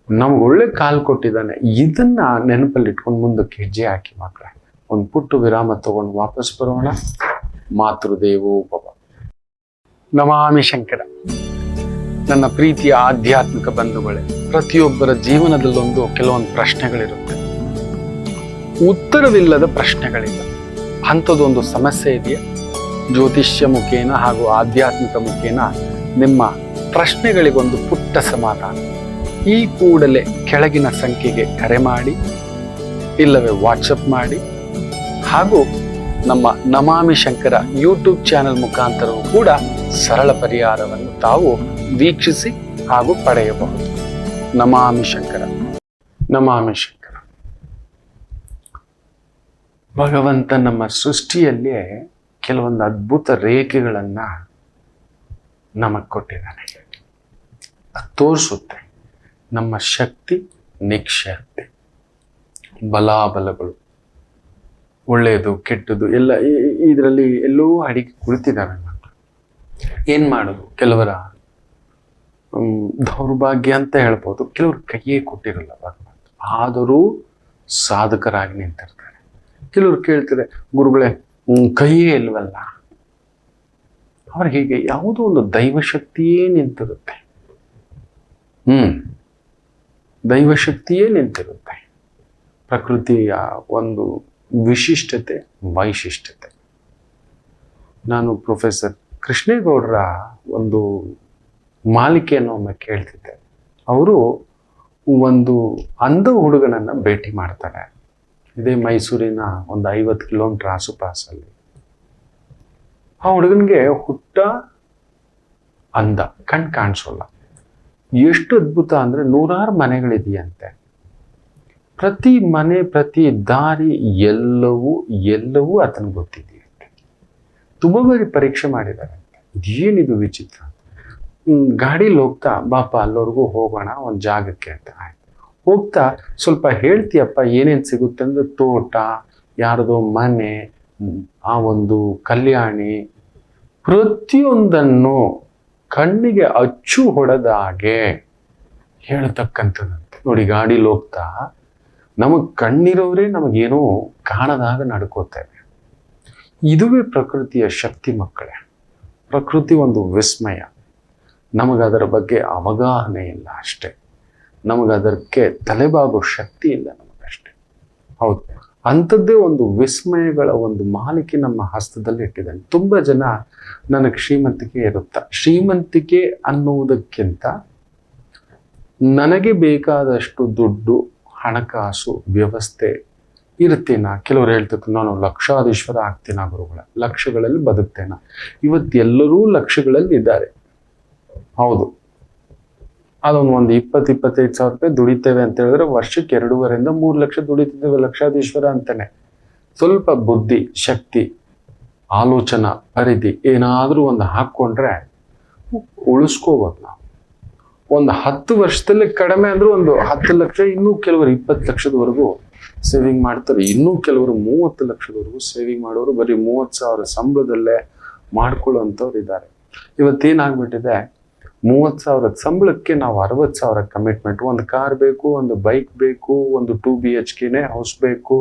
ನಮ್ಗೊಳ್ಳೆ ಕಾಲು ಕೊಟ್ಟಿದ್ದಾನೆ. ಇದನ್ನ ನೆನಪಲ್ಲಿ ಇಟ್ಕೊಂಡು ಮುಂದಕ್ಕೆ ಹೆಜ್ಜೆ ಹಾಕಿ ಮಕ್ಕಳೇ. ಒಂದು ಪುಟ್ಟು ವಿರಾಮ ತಗೊಂಡು ವಾಪಸ್ ಬರೋಣ. ಮಾತೃದೇವೋ ಭವ. ನಮಾಮಿ ಶಂಕರ. ನನ್ನ ಪ್ರೀತಿಯ ಆಧ್ಯಾತ್ಮಿಕ ಬಂಧುಗಳೇ, ಪ್ರತಿಯೊಬ್ಬರ ಜೀವನದಲ್ಲೊಂದು ಕೆಲವೊಂದು ಪ್ರಶ್ನೆಗಳಿರುತ್ತೆ. ಉತ್ತರವಿಲ್ಲದ ಪ್ರಶ್ನೆಗಳಿಲ್ಲ. ಅಂಥದ್ದೊಂದು ಸಮಸ್ಯೆ ಇದೆಯಾ? ಜ್ಯೋತಿಷ್ಯ ಮುಖೇನ ಹಾಗೂ ಆಧ್ಯಾತ್ಮಿಕ ಮುಖೇನ ನಿಮ್ಮ ಪ್ರಶ್ನೆಗಳಿಗೊಂದು ಪುಟ್ಟ ಸಮಾಧಾನ. ಈ ಕೂಡಲೇ ಕೆಳಗಿನ ಸಂಖ್ಯೆಗೆ ಕರೆ ಮಾಡಿ, ಇಲ್ಲವೇ ವಾಟ್ಸಪ್ ಮಾಡಿ, ಹಾಗೂ ನಮ್ಮ ನಮಾಮಿ ಶಂಕರ ಯೂಟ್ಯೂಬ್ ಚಾನೆಲ್ ಮುಖಾಂತರವೂ ಕೂಡ ಸರಳ ಪರಿಹಾರವನ್ನು ತಾವು ವೀಕ್ಷಿಸಿ ಹಾಗೂ ಪಡೆಯಬಹುದು. ನಮಾಮಿ ಶಂಕರ. ನಮಾಮಿ ಶಂಕರ. ಭಗವಂತ ನಮ್ಮ ಸೃಷ್ಟಿಯಲ್ಲೇ ಕೆಲವೊಂದು ಅದ್ಭುತ ರೇಖೆಗಳನ್ನ ನಮಗೆ ಕೊಟ್ಟಿದ್ದಾನೆ. ಅದು ತೋರಿಸುತ್ತೆ ನಮ್ಮ ಶಕ್ತಿ, ನಿಕ್ಷಕ್ತಿ, ಬಲಾಬಲಗಳು, ಒಳ್ಳೆಯದು ಕೆಟ್ಟದ್ದು ಎಲ್ಲ ಇದರಲ್ಲಿ ಎಲ್ಲೋ ಅಡಿಗೆ ಕುಳಿತಿದ್ದಾವೆ ಮಕ್ಕಳು. ಏನು ಮಾಡೋದು? ಕೆಲವರ ದೌರ್ಭಾಗ್ಯ ಅಂತ ಹೇಳ್ಬೋದು, ಕೆಲವರು ಕೈಯೇ ಕೊಟ್ಟಿರಲ್ಲ ಭಗವಂತ, ಆದರೂ ಸಾಧಕರಾಗಿ ನಿಂತಿರ್ತಾರೆ. ಕೆಲವರು ಕೇಳ್ತಾರೆ, ಗುರುಗಳೇ ಕೈಯೇ ಇಲ್ವಲ್ಲ. ಅವ್ರಿಗೆ ಹೀಗೆ ಯಾವುದೋ ಒಂದು ದೈವಶಕ್ತಿಯೇ ನಿಂತಿರುತ್ತೆ. ದೈವಶಕ್ತಿಯೇ ನಿಂತಿರುತ್ತೆ. ಪ್ರಕೃತಿಯ ಒಂದು ವಿಶಿಷ್ಟತೆ, ವೈಶಿಷ್ಟ್ಯತೆ. ನಾನು ಪ್ರೊಫೆಸರ್ ಕೃಷ್ಣೇಗೌಡರ ಒಂದು ಮಾಲಿಕೆಯನ್ನು ಒಮ್ಮೆ ಕೇಳ್ತಿದ್ದೆ. ಅವರು ಒಂದು ಅಂಧ ಹುಡುಗನನ್ನ ಭೇಟಿ ಮಾಡ್ತಾರೆ. ಇದೇ ಮೈಸೂರಿನ ಒಂದು 50 ಕಿಲೋಮೀಟರ್ ಆಸುಪಾಸಲ್ಲಿ. ಆ ಹುಡುಗನಿಗೆ ಹುಟ್ಟ ಅಂಧ, ಕಣ್ ಕಾಣಿಸೋಲ್ಲ. ಎಷ್ಟು ಅದ್ಭುತ ಅಂದ್ರೆ 100 ಮನೆಗಳಿದೆಯಂತೆ. ಪ್ರತಿ ಮನೆ, ಪ್ರತಿ ದಾರಿ, ಎಲ್ಲವೂ ಆತನಿಗೆ ಗೊತ್ತಿದೆಯಂತೆ. ತುಂಬ ಬಾರಿ ಪರೀಕ್ಷೆ ಮಾಡಿದ್ದಾರೆ. ಇದೇನಿದು ವಿಚಿತ್ರ. ಗಾಡೀಲಿ ಹೋಗ್ತಾ, ಬಾಪ ಅಲ್ಲವರೆಗೂ ಹೋಗೋಣ ಒಂದು ಜಾಗಕ್ಕೆ ಅಂತ. ಹೋಗ್ತಾ ಸ್ವಲ್ಪ ಹೇಳ್ತೀಯಪ್ಪ ಏನೇನು ಸಿಗುತ್ತೆ ಅಂದ್ರೆ, ತೋಟ, ಯಾರದೋ ಮನೆ, ಆ ಒಂದು ಕಲ್ಯಾಣಿ, ಪ್ರತಿಯೊಂದನ್ನು ಕಣ್ಣಿಗೆ ಅಚ್ಚು ಹೊಡೆದ ಹಾಗೆ ಹೇಳ್ತಕ್ಕಂಥದ್ದಂತೆ. ನೋಡಿ, ಗಾಡೀಲಿ ಹೋಗ್ತಾ ನಮಗೆ ಕಣ್ಣಿರೋರೇ ನಮಗೇನೋ ಕಾಣದಾಗ ನಡ್ಕೋತೇವೆ. ಇದುವೇ ಪ್ರಕೃತಿಯ ಶಕ್ತಿ ಮಕ್ಕಳೇ. ಪ್ರಕೃತಿ ಒಂದು ವಿಸ್ಮಯ. ನಮಗದರ ಬಗ್ಗೆ ಅವಗಾಹನೆ ಇಲ್ಲ ಅಷ್ಟೇ. ನಮಗದಕ್ಕೆ ತಲೆಬಾಗೋ ಶಕ್ತಿ ಇಲ್ಲ ನಮಗಷ್ಟೇ. ಹೌದು, ಅಂಥದ್ದೇ ಒಂದು ವಿಸ್ಮಯಗಳ ಒಂದು ಮಾಲಿಕೆ ನಮ್ಮ ಹಸ್ತದಲ್ಲಿ ಇಟ್ಟಿದ್ದಾನೆ. ತುಂಬ ಜನ ನನಗೆ ಶ್ರೀಮಂತಿಕೆ ಇರುತ್ತಾ, ಶ್ರೀಮಂತಿಕೆ ಅನ್ನುವುದಕ್ಕಿಂತ ನನಗೆ ಬೇಕಾದಷ್ಟು ದುಡ್ಡು, ಹಣಕಾಸು ವ್ಯವಸ್ಥೆ ಇರುತ್ತೇನಾ. ಕೆಲವರು ಹೇಳ್ತಿದ್ರು, ನಾನು ಲಕ್ಷಾಧೀಶ್ವರ ಆಗ್ತೇನಾ ಗುರುಗಳ, ಲಕ್ಷಗಳಲ್ಲಿ ಬದುಕ್ತೇನ. ಇವತ್ತೆಲ್ಲರೂ ಲಕ್ಷಗಳಲ್ಲಿ ಇದ್ದಾರೆ. ಹೌದು, ಅದೊಂದು 20-25 ಸಾವಿರ ರೂಪಾಯಿ ದುಡಿತೇವೆ ಅಂತ ಹೇಳಿದ್ರೆ ವರ್ಷಕ್ಕೆ 2.5 3 ಲಕ್ಷ ದುಡಿತಿದ್ದೇವೆ, ಲಕ್ಷಾಧೀಶ್ವರ ಅಂತಾನೆ. ಸ್ವಲ್ಪ ಬುದ್ಧಿ, ಶಕ್ತಿ, ಆಲೋಚನಾ ಪರಿಧಿ ಏನಾದರೂ ಒಂದು ಹಾಕ್ಕೊಂಡ್ರೆ ಉಳಿಸ್ಕೋಬೋದು ನಾವು. ಒಂದು 10 ವರ್ಷದಲ್ಲಿ ಕಡಿಮೆ ಅಂದ್ರೆ ಒಂದು 10 ಲಕ್ಷ, ಇನ್ನೂ ಕೆಲವರು 20 ಲಕ್ಷದವರೆಗೂ ಸೇವಿಂಗ್ ಮಾಡ್ತಾರೆ. ಇನ್ನೂ ಕೆಲವರು 30 ಲಕ್ಷದವರೆಗೂ ಸೇವಿಂಗ್ ಮಾಡೋರು ಬರೀ 30,000 ಸಂಬಳದಲ್ಲೇ ಮಾಡ್ಕೊಳ್ಳೋಂಥವ್ರು ಇದ್ದಾರೆ. ಇವತ್ತೇನಾಗ್ಬಿಟ್ಟಿದೆ, 30,000 ಸಂಬಳಕ್ಕೆ ನಾವು 60,000 ಕಮಿಟ್ಮೆಂಟ್. ಒಂದು ಕಾರ್ ಬೇಕು, ಒಂದು ಬೈಕ್ ಬೇಕು, ಒಂದು 2 BHK ಹೌಸ್ ಬೇಕು,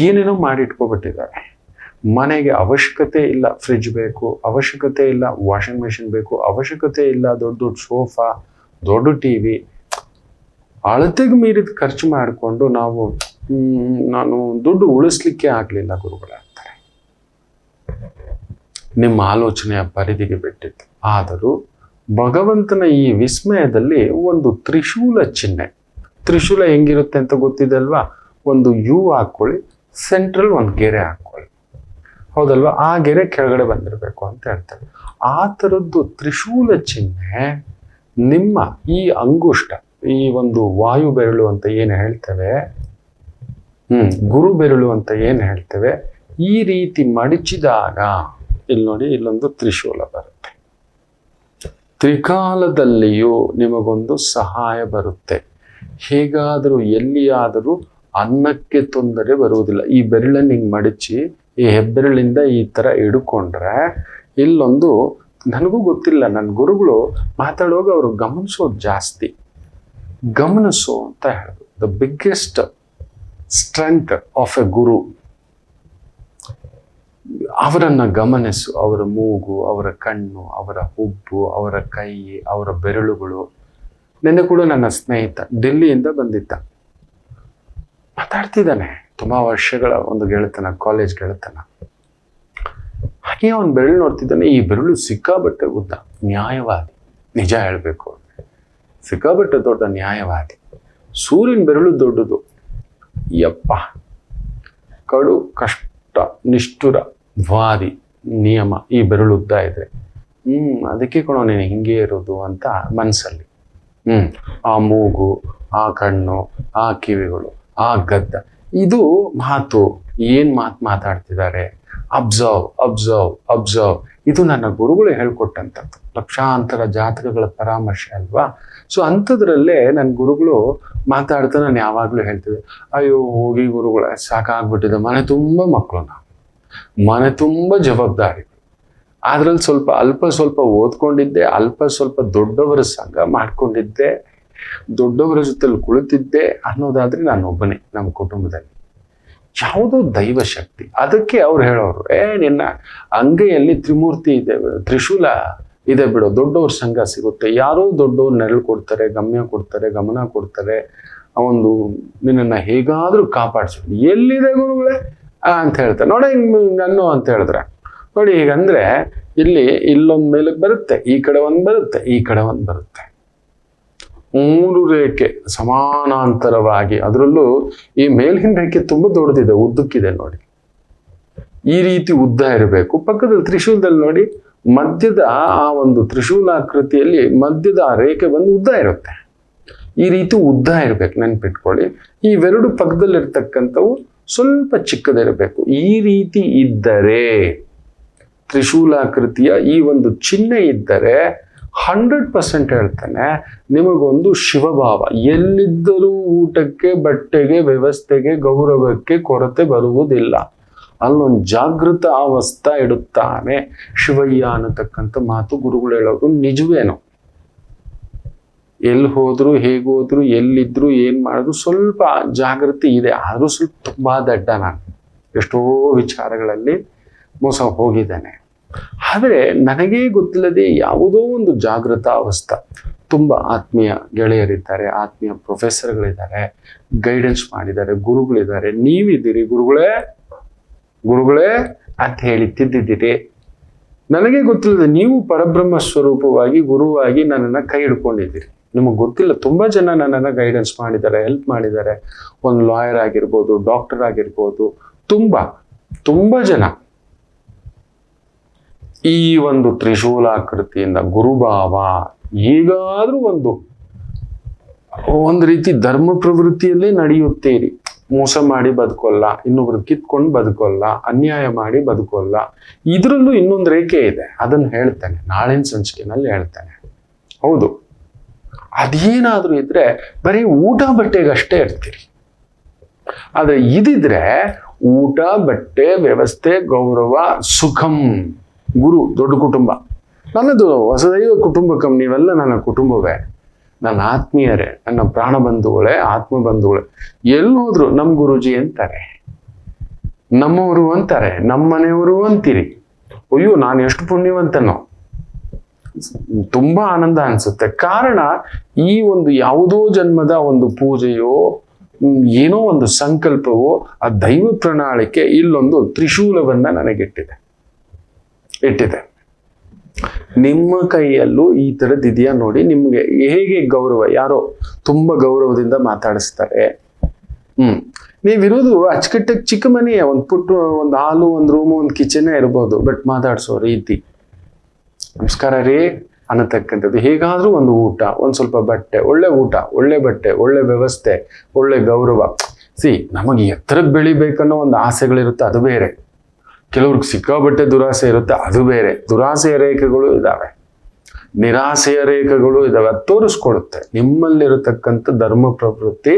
ಏನೇನೋ ಮಾಡಿ ಇಟ್ಕೊಬಿಟ್ಟಿದ್ದಾರೆ. ಮನೆಗೆ ಅವಶ್ಯಕತೆ ಇಲ್ಲ ಫ್ರಿಡ್ಜ್ ಬೇಕು, ಅವಶ್ಯಕತೆ ಇಲ್ಲ ವಾಷಿಂಗ್ ಮೆಷಿನ್ ಬೇಕು, ಅವಶ್ಯಕತೆ ಇಲ್ಲ ದೊಡ್ಡ ದೊಡ್ಡ ಸೋಫಾ, ದೊಡ್ಡ TV. ಅಳತೆಗೆ ಮೀರಿದ ಖರ್ಚು ಮಾಡಿಕೊಂಡು ನಾನು ದುಡ್ಡು ಉಳಿಸ್ಲಿಕ್ಕೆ ಆಗಲಿಲ್ಲ ಗುರುಗಳೇ ಅಂತಾರೆ. ನಿಮ್ಮ ಆಲೋಚನೆಯ ಪರಿಧಿಗೆ ಬಿಟ್ಟಿತ್ತು. ಆದರೂ ಭಗವಂತನ ಈ ವಿಸ್ಮಯದಲ್ಲಿ ಒಂದು ತ್ರಿಶೂಲ ಚಿಹ್ನೆ. ತ್ರಿಶೂಲ ಹೆಂಗಿರುತ್ತೆ ಅಂತ ಗೊತ್ತಿದೆ ಅಲ್ವಾ? ಒಂದು ಯು ಹಾಕೊಳ್ಳಿ, ಸೆಂಟ್ರಲ್ ಒಂದು ಗೆರೆ ಹಾಕೊಳ್ಳಿ, ಹೌದಲ್ವಾ? ಆ ಗೆರೆ ಕೆಳಗಡೆ ಬಂದಿರಬೇಕು ಅಂತ ಹೇಳ್ತಾರೆ. ಆ ಥರದ್ದು ತ್ರಿಶೂಲ ಚಿಹ್ನೆ ನಿಮ್ಮ ಈ ಅಂಗುಷ್ಟ, ಈ ಒಂದು ವಾಯು ಬೆರಳು ಅಂತ ಏನು ಹೇಳ್ತೇವೆ, ಗುರು ಬೆರಳು ಅಂತ ಏನು ಹೇಳ್ತೇವೆ, ಈ ರೀತಿ ಮಡಚಿದಾಗ ಇಲ್ಲಿ ನೋಡಿ, ಇಲ್ಲೊಂದು ತ್ರಿಶೂಲ ಬರುತ್ತೆ. ತ್ರಿಕಾಲದಲ್ಲಿಯೂ ನಿಮಗೊಂದು ಸಹಾಯ ಬರುತ್ತೆ. ಹೇಗಾದರೂ ಎಲ್ಲಿಯಾದರೂ ಅನ್ನಕ್ಕೆ ತೊಂದರೆ ಬರುವುದಿಲ್ಲ. ಈ ಬೆರಳನ್ನು ಹಿಂಗೆ ಮಡಚಿ ಈ ಹೆಬ್ಬೆರಳಿಂದ ಈ ಥರ ಹಿಡ್ಕೊಂಡ್ರೆ ಇಲ್ಲೊಂದು, ನನಗೂ ಗೊತ್ತಿಲ್ಲ, ನನ್ನ ಗುರುಗಳು ಮಾತಾಡುವಾಗ ಅವರು ಗಮನಿಸೋದು ಜಾಸ್ತಿ. ಗಮನಿಸು ಅಂತ ಹೇಳೋದು. The biggest strength of a guru. ಅವರನ್ನು ಗಮನಿಸು. ಅವರ ಮೂಗು, ಅವರ ಕಣ್ಣು, ಅವರ ಹುಬ್ಬು, ಅವರ ಕೈ, ಅವರ ಬೆರಳುಗಳು. ನೆನ್ನೆ ಕೂಡ ನನ್ನ ಸ್ನೇಹಿತ ಡೆಲ್ಲಿಯಿಂದ ಬಂದಿದ್ದ, ಮಾತಾಡ್ತಿದ್ದಾನೆ. ತುಂಬ ವರ್ಷಗಳ ಒಂದು ಗೆಳೆತನ, ಕಾಲೇಜ್ ಗೆಳೆತನ. ಹಾಗೆ ಅವನು ಬೆರಳು ನೋಡ್ತಿದ್ದಾನೆ. ಈ ಬೆರಳು ಸಿಕ್ಕಾಬಟ್ಟೆ ಉದ್ದ, ನ್ಯಾಯವಾದಿ. ನಿಜ ಹೇಳಬೇಕು ಅಂದರೆ ಸಿಕ್ಕಾಬಟ್ಟೆ ದೊಡ್ಡ ನ್ಯಾಯವಾದಿ. ಸೂರ್ಯನ ಬೆರಳು ದೊಡ್ಡದು. ಯಪ್ಪ, ಕಡು ಕಷ್ಟ ನಿಷ್ಠುರ ವಾದಿ ನಿಯಮ. ಈ ಬೆರಳು ಉದ್ದ ಇದೆ. ಅದಕ್ಕೆ ಕೊಡೋ ನೀನು ಹಿಂಗೆ ಇರೋದು ಅಂತ ಮನಸ್ಸಲ್ಲಿ. ಆ ಮೂಗು, ಆ ಕಣ್ಣು, ಆ ಕಿವಿಗಳು, ಆ ಗದ್ದ. ಇದು ಮಾತು. ಏನ್ ಮಾತಾಡ್ತಿದ್ದಾರೆ? Observe observe observe. ಇದು ನನ್ನ ಗುರುಗಳು ಹೇಳ್ಕೊಟ್ಟಂಥದ್ದು. ಲಕ್ಷಾಂತರ ಜಾತಕಗಳ ಪರಾಮರ್ಶೆ ಅಲ್ವಾ? ಸೊ ಅಂಥದ್ರಲ್ಲೇ ನನ್ನ ಗುರುಗಳು ಮಾತಾಡ್ತಾ ನಾನು ಯಾವಾಗಲೂ ಹೇಳ್ತಿದ್ದೆ, ಅಯ್ಯೋ ಹೋಗಿ ಗುರುಗಳೇ ಸಾಕಾಗ್ಬಿಟ್ಟಿದೆ, ಮನೆ ತುಂಬ ಮಕ್ಕಳು, ನಾವು ಮನೆ ತುಂಬ ಜವಾಬ್ದಾರಿ. ಅದ್ರಲ್ಲಿ ಅಲ್ಪ ಸ್ವಲ್ಪ ಓದ್ಕೊಂಡಿದ್ದೆ, ಅಲ್ಪ ಸ್ವಲ್ಪ ದೊಡ್ಡವರ ಸಂಘ ಮಾಡ್ಕೊಂಡಿದ್ದೆ, ದೊಡ್ಡವರ ಜೊತೆಲಿ ಕುಳಿತಿದ್ದೆ ಅನ್ನೋದಾದ್ರೆ ನಾನು ಒಬ್ಬನೇ ನಮ್ಮ ಕುಟುಂಬದಲ್ಲಿ. ಯಾವುದೋ ದೈವ ಶಕ್ತಿ. ಅದಕ್ಕೆ ಅವ್ರು ಹೇಳೋರು, ನಿನ್ನ ಅಂಗೈಯಲ್ಲಿ ತ್ರಿಮೂರ್ತಿ ಇದೆ, ತ್ರಿಶೂಲ ಇದೆ ಬಿಡು, ದೊಡ್ಡವ್ರ ಸಂಘ ಸಿಗುತ್ತೆ, ಯಾರೋ ದೊಡ್ಡವ್ರು ನೆರಳು ಕೊಡ್ತಾರೆ, ಗಮ್ಯ ಕೊಡ್ತಾರೆ, ಗಮನ ಕೊಡ್ತಾರೆ, ಒಂದು ನಿನ್ನನ್ನು ಹೇಗಾದ್ರೂ ಕಾಪಾಡಿಸ್ಬೇಕು. ಎಲ್ಲಿದೆ ಗುರುಗಳೇ ಅಂತ ಹೇಳ್ತಾರೆ. ನೋಡಿ ನನ್ನು ಅಂತ ಹೇಳಿದ್ರೆ ನೋಡಿ, ಹೀಗಂದ್ರೆ ಇಲ್ಲೊಂದು ಮೇಲಕ್ಕೆ ಬರುತ್ತೆ, ಈ ಕಡೆ ಒಂದು ಬರುತ್ತೆ, ಈ ಕಡೆ ಒಂದು ಬರುತ್ತೆ, 3 ರೇಖೆ ಸಮಾನಾಂತರವಾಗಿ. ಅದರಲ್ಲೂ ಈ ಮೇಲಿನ ರೇಖೆ ತುಂಬಾ ದೊಡ್ಡದಿದೆ, ಉದ್ದಕ್ಕಿದೆ ನೋಡಿ, ಈ ರೀತಿ ಉದ್ದ ಇರಬೇಕು. ಪಕ್ಕದಲ್ಲಿ ತ್ರಿಶೂಲದಲ್ಲಿ ನೋಡಿ, ಮಧ್ಯದ ಆ ಒಂದು ತ್ರಿಶೂಲಾಕೃತಿಯಲ್ಲಿ ಮಧ್ಯದ ಆ ರೇಖೆ ಬಂದು ಉದ್ದ ಇರುತ್ತೆ. ಈ ರೀತಿ ಉದ್ದ ಇರಬೇಕು, ನೆನ್ಪಿಟ್ಕೊಳ್ಳಿ. ಇವೆರಡು ಪಕ್ಕದಲ್ಲಿರ್ತಕ್ಕಂಥವು ಸ್ವಲ್ಪ ಚಿಕ್ಕದಿರಬೇಕು. ಈ ರೀತಿ ಇದ್ದರೆ, ತ್ರಿಶೂಲಾಕೃತಿಯ ಈ ಒಂದು ಚಿಹ್ನೆ ಇದ್ದರೆ 100% ಹೇಳ್ತಾನೆ, ನಿಮಗೊಂದು ಶಿವಭಾವ. ಎಲ್ಲಿದ್ದರೂ ಊಟಕ್ಕೆ, ಬಟ್ಟೆಗೆ, ವ್ಯವಸ್ಥೆಗೆ, ಗೌರವಕ್ಕೆ ಕೊರತೆ ಬರುವುದಿಲ್ಲ. ಅಲ್ಲೊಂದು ಜಾಗೃತ ಅವಸ್ಥಾ ಇಡುತ್ತಾನೆ ಶಿವಯ್ಯ ಅನ್ನತಕ್ಕಂಥ ಮಾತು ಗುರುಗಳು ಹೇಳೋರು ನಿಜವೇನು. ಎಲ್ಲಿ ಹೋದ್ರು, ಹೇಗೋದ್ರು, ಎಲ್ಲಿದ್ರು, ಏನ್ ಮಾಡಿದ್ರು ಸ್ವಲ್ಪ ಜಾಗೃತಿ ಇದೆ. ಆದ್ರೂ ಸ್ವಲ್ಪ ತುಂಬಾ ದಡ್ಡ ನಾನು, ಎಷ್ಟೋ ವಿಚಾರಗಳಲ್ಲಿ ಮೋಸ ಹೋಗಿದ್ದೇನೆ. ಆದರೆ ನನಗೇ ಗೊತ್ತಿಲ್ಲದೆ ಯಾವುದೋ ಒಂದು ಜಾಗೃತ ಅವಸ್ಥೆ. ತುಂಬ ಆತ್ಮೀಯ ಗೆಳೆಯರಿದ್ದಾರೆ, ಆತ್ಮೀಯ ಪ್ರೊಫೆಸರ್ಗಳಿದ್ದಾರೆ, ಗೈಡೆನ್ಸ್ ಮಾಡಿದ್ದಾರೆ, ಗುರುಗಳಿದ್ದಾರೆ. ನೀವಿದ್ದೀರಿ ಗುರುಗಳೇ ಅಂತ ಹೇಳಿ ತಿದ್ದಿದ್ದೀರಿ. ನನಗೆ ಗೊತ್ತಿಲ್ಲದೆ ನೀವು ಪರಬ್ರಹ್ಮ ಸ್ವರೂಪವಾಗಿ ಗುರುವಾಗಿ ನನ್ನನ್ನು ಕೈ ಹಿಡ್ಕೊಂಡಿದ್ದೀರಿ. ನಿಮಗೆ ಗೊತ್ತಿಲ್ಲ, ತುಂಬ ಜನ ನನ್ನನ್ನು ಗೈಡೆನ್ಸ್ ಮಾಡಿದ್ದಾರೆ, ಹೆಲ್ಪ್ ಮಾಡಿದ್ದಾರೆ. ಒಂದು ಲಾಯರ್ ಆಗಿರ್ಬೋದು, ಡಾಕ್ಟರ್ ಆಗಿರ್ಬೋದು, ತುಂಬ ಜನ ಈ ಒಂದು ತ್ರಿಶೂಲಾಕೃತಿಯಿಂದ ಗುರುಭಾವ. ಈಗಾದ್ರೂ ಒಂದು ರೀತಿ ಧರ್ಮ ಪ್ರವೃತ್ತಿಯಲ್ಲೇ ನಡೆಯುತ್ತೀರಿ. ಮೋಸ ಮಾಡಿ ಬದುಕೋಲ್ಲ, ಇನ್ನೊಬ್ರು ಕಿತ್ಕೊಂಡು ಬದುಕೋಲ್ಲ, ಅನ್ಯಾಯ ಮಾಡಿ ಬದುಕೋಲ್ಲ. ಇದರಲ್ಲೂ ಇನ್ನೊಂದು ರೇಖೆ ಇದೆ, ಅದನ್ನು ಹೇಳ್ತೇನೆ ನಾಳಿನ ಸಂಚಿಕೆನಲ್ಲಿ ಹೇಳ್ತೇನೆ. ಹೌದು, ಅದೇನಾದ್ರೂ ಇದ್ರೆ ಬರೀ ಊಟ ಬಟ್ಟೆಗಷ್ಟೇ ಇರ್ತೀರಿ. ಆದ್ರೆ ಇದಿದ್ರೆ ಊಟ, ಬಟ್ಟೆ, ವ್ಯವಸ್ಥೆ, ಗೌರವ, ಸುಖಂ. ಗುರು ದೊಡ್ಡ ಕುಟುಂಬ, ನನ್ನದು ಹೊಸದೈವ ಕುಟುಂಬಕಂ. ನೀವೆಲ್ಲ ನನ್ನ ಕುಟುಂಬವೇ, ನನ್ನ ಆತ್ಮೀಯರೇ, ನನ್ನ ಪ್ರಾಣ ಬಂಧುಗಳೇ, ಆತ್ಮ ಬಂಧುಗಳೇ. ಎಲ್ಲಿ ಹೋದ್ರು ನಮ್ಮ ಗುರುಜಿ ಅಂತಾರೆ, ನಮ್ಮವರು ಅಂತಾರೆ, ನಮ್ಮನೆಯವರು ಅಂತೀರಿ. ಅಯ್ಯೋ, ನಾನು ಎಷ್ಟು ಪುಣ್ಯವಂತನೋ. ತುಂಬಾ ಆನಂದ ಅನ್ಸುತ್ತೆ. ಕಾರಣ ಈ ಒಂದು ಯಾವುದೋ ಜನ್ಮದ ಒಂದು ಪೂಜೆಯೋ ಏನೋ ಒಂದು ಸಂಕಲ್ಪವೋ ಆ ದೈವ ಪ್ರಣಾಳಿಕೆ ಇಲ್ಲೊಂದು ತ್ರಿಶೂಲವನ್ನ ನನಗಿಟ್ಟಿದೆ. ನಿಮ್ಮ ಕೈಯಲ್ಲೂ ಈ ಥರದ್ದಿದೆಯಾ ನೋಡಿ. ನಿಮ್ಗೆ ಹೇಗೆ ಗೌರವ, ಯಾರೋ ತುಂಬಾ ಗೌರವದಿಂದ ಮಾತಾಡಿಸ್ತಾರೆ. ನೀವಿರೋದು ಅಚ್ಚುಕಟ್ಟಾಗಿ ಚಿಕ್ಕ ಮನೆಯೇ, ಒಂದು ಹಾಲು, ಒಂದು ರೂಮು, ಒಂದು ಕಿಚನೇ ಇರ್ಬೋದು, ಬಟ್ ಮಾತಾಡ್ಸೋ ರೀತಿ, ನಮಸ್ಕಾರ ರೀ ಅನ್ನತಕ್ಕಂಥದ್ದು. ಹೇಗಾದ್ರೂ ಒಂದು ಊಟ, ಒಂದು ಸ್ವಲ್ಪ ಬಟ್ಟೆ, ಒಳ್ಳೆ ಊಟ, ಒಳ್ಳೆ ಬಟ್ಟೆ, ಒಳ್ಳೆ ವ್ಯವಸ್ಥೆ, ಒಳ್ಳೆ ಗೌರವ. ನಮಗೆ ಎತ್ತರಕ್ಕೆ ಬೆಳಿಬೇಕನ್ನೋ ಒಂದು ಆಸೆಗಳಿರುತ್ತೆ, ಅದು ಬೇರೆ. ಕೆಲವ್ರಿಗೆ ಸಿಕ್ಕಾಬಟ್ಟೆ ದುರಾಸೆ ಇರುತ್ತೆ, ಅದು ಬೇರೆ. ದುರಾಸೆಯ ರೇಖೆಗಳು ಇದ್ದಾವೆ, ನಿರಾಸೆಯ ರೇಖೆಗಳು ಇದ್ದಾವೆ. ಅದು ತೋರಿಸ್ಕೊಡುತ್ತೆ ನಿಮ್ಮಲ್ಲಿರತಕ್ಕಂಥ ಧರ್ಮ ಪ್ರವೃತ್ತಿ.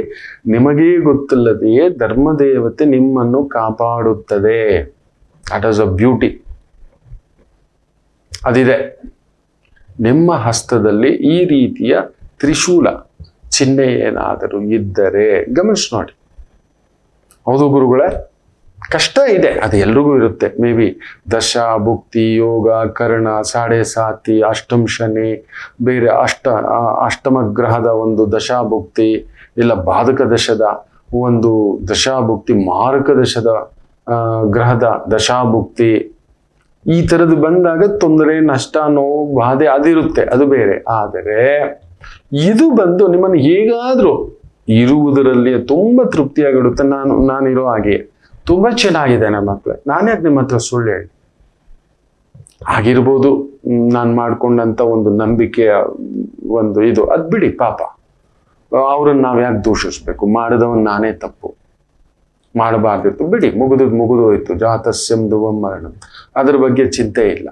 ನಿಮಗೇ ಗೊತ್ತಿಲ್ಲದೆಯೇ ಧರ್ಮದೇವತೆ ನಿಮ್ಮನ್ನು ಕಾಪಾಡುತ್ತದೆ. That is a beauty. ಅದಿದೆ ನಿಮ್ಮ ಹಸ್ತದಲ್ಲಿ. ಈ ರೀತಿಯ ತ್ರಿಶೂಲ ಚಿಹ್ನೆ ಏನಾದರೂ ಇದ್ದರೆ ಗಮನಿಸಿ ನೋಡಿ. ಹೌದು ಗುರುಗಳೇ, ಕಷ್ಟ ಇದೆ, ಅದು ಎಲ್ರಿಗೂ ಇರುತ್ತೆ. ಮೇ ಬಿ ದಶ, ಭುಕ್ತಿ, ಯೋಗ, ಕರ್ಣ, ಸಾಡೆ ಸಾತಿ, ಅಷ್ಟಮ ಶನಿ, ಬೇರೆ ಅಷ್ಟಮ ಗ್ರಹದ ಒಂದು ದಶಾಭುಕ್ತಿ, ಇಲ್ಲ ಬಾಧಕ ದಶದ ಒಂದು ದಶಾಭುಕ್ತಿ, ಮಾರಕ ದಶದ ಗ್ರಹದ ದಶಾಭುಕ್ತಿ. ಈ ಥರದ್ದು ಬಂದಾಗ ತೊಂದರೆ, ನಷ್ಟ, ನೋವು, ಬಾಧೆ ಅದಿರುತ್ತೆ, ಅದು ಬೇರೆ. ಆದರೆ ಇದು ಬಂದು ನಿಮ್ಮನ್ನು ಹೇಗಾದ್ರೂ ಇರುವುದರಲ್ಲಿ ತುಂಬಾ ತೃಪ್ತಿಯಾಗಿಡುತ್ತೆ. ನಾನಿರೋ ಹಾಗೆ ತುಂಬಾ ಚೆನ್ನಾಗಿದೆ ನನ್ನ ಮಕ್ಕಳೇ, ನಾನ್ಯಾಕೆ ನಿಮ್ಮ ಹತ್ರ ಸುಳ್ಳು ಹೇಳಿ. ಆಗಿರ್ಬೋದು, ನಾನು ಮಾಡ್ಕೊಂಡಂತ ಒಂದು ನಂಬಿಕೆಯ ಒಂದು ಇದು, ಅದ್ ಬಿಡಿ, ಪಾಪ ಅವ್ರನ್ನ ನಾವ್ ಯಾಕೆ ದೂಷಿಸ್ಬೇಕು? ಮಾಡಿದವನ್ ನಾನೇ ತಪ್ಪು, ಮಾಡಬಾರ್ದಿತ್ತು, ಬಿಡಿ, ಮುಗಿದೋಯ್ತು. ಜಾತಸ್ಯಂ ಧ್ರುವಂ ಮರಣಂ, ಅದ್ರ ಬಗ್ಗೆ ಚಿಂತೆ ಇಲ್ಲ.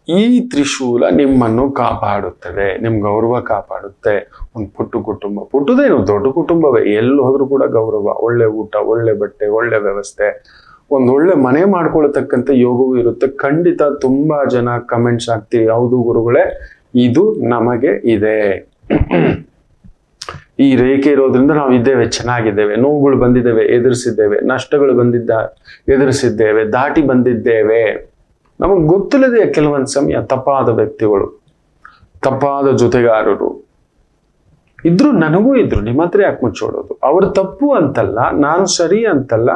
ಈ ತ್ರಿಶೂಲ ನಿಮ್ಮನ್ನು ಕಾಪಾಡುತ್ತದೆ, ನಿಮ್ ಗೌರವ ಕಾಪಾಡುತ್ತೆ. ಒಂದು ಪುಟ್ಟ ಕುಟುಂಬ, ಪುಟ್ಟದೇನು ದೊಡ್ಡ ಕುಟುಂಬವೇ, ಎಲ್ಲಿ ಹೋದ್ರೂ ಕೂಡ ಗೌರವ, ಒಳ್ಳೆ ಊಟ, ಒಳ್ಳೆ ಬಟ್ಟೆ, ಒಳ್ಳೆ ವ್ಯವಸ್ಥೆ, ಒಳ್ಳೆ ಮನೆ ಮಾಡ್ಕೊಳ್ತಕ್ಕಂಥ ಯೋಗವೂ ಇರುತ್ತೆ. ಖಂಡಿತ ತುಂಬಾ ಜನ ಕಮೆಂಟ್ಸ್ ಹಾಕ್ತೀವಿ, ಹೌದು ಗುರುಗಳೇ, ಇದು ನಮಗೆ ಇದೆ. ಈ ರೇಖೆ ಇರೋದ್ರಿಂದ ನಾವು ಇದ್ದೇವೆ, ಚೆನ್ನಾಗಿದ್ದೇವೆ. ನೋವುಗಳು ಬಂದಿದ್ದೇವೆ, ಎದುರಿಸಿದ್ದೇವೆ. ನಷ್ಟಗಳು ಎದುರಿಸಿದ್ದೇವೆ, ದಾಟಿ ಬಂದಿದ್ದೇವೆ. ನಮಗೆ ಗೊತ್ತಿಲ್ಲದೆ ಕೆಲವೊಂದು ಸಮಯ ತಪ್ಪಾದ ವ್ಯಕ್ತಿಗಳು, ತಪ್ಪಾದ ಜೊತೆಗಾರರು ಇದ್ರು, ನನಗೂ ಇದ್ರು. ನಿಮ್ಮ ಹತ್ರ ಯಾಕೆ ಮುಚ್ಚೋಡೋದು? ಅವ್ರ ತಪ್ಪು ಅಂತಲ್ಲ, ನಾನು ಸರಿ ಅಂತಲ್ಲ.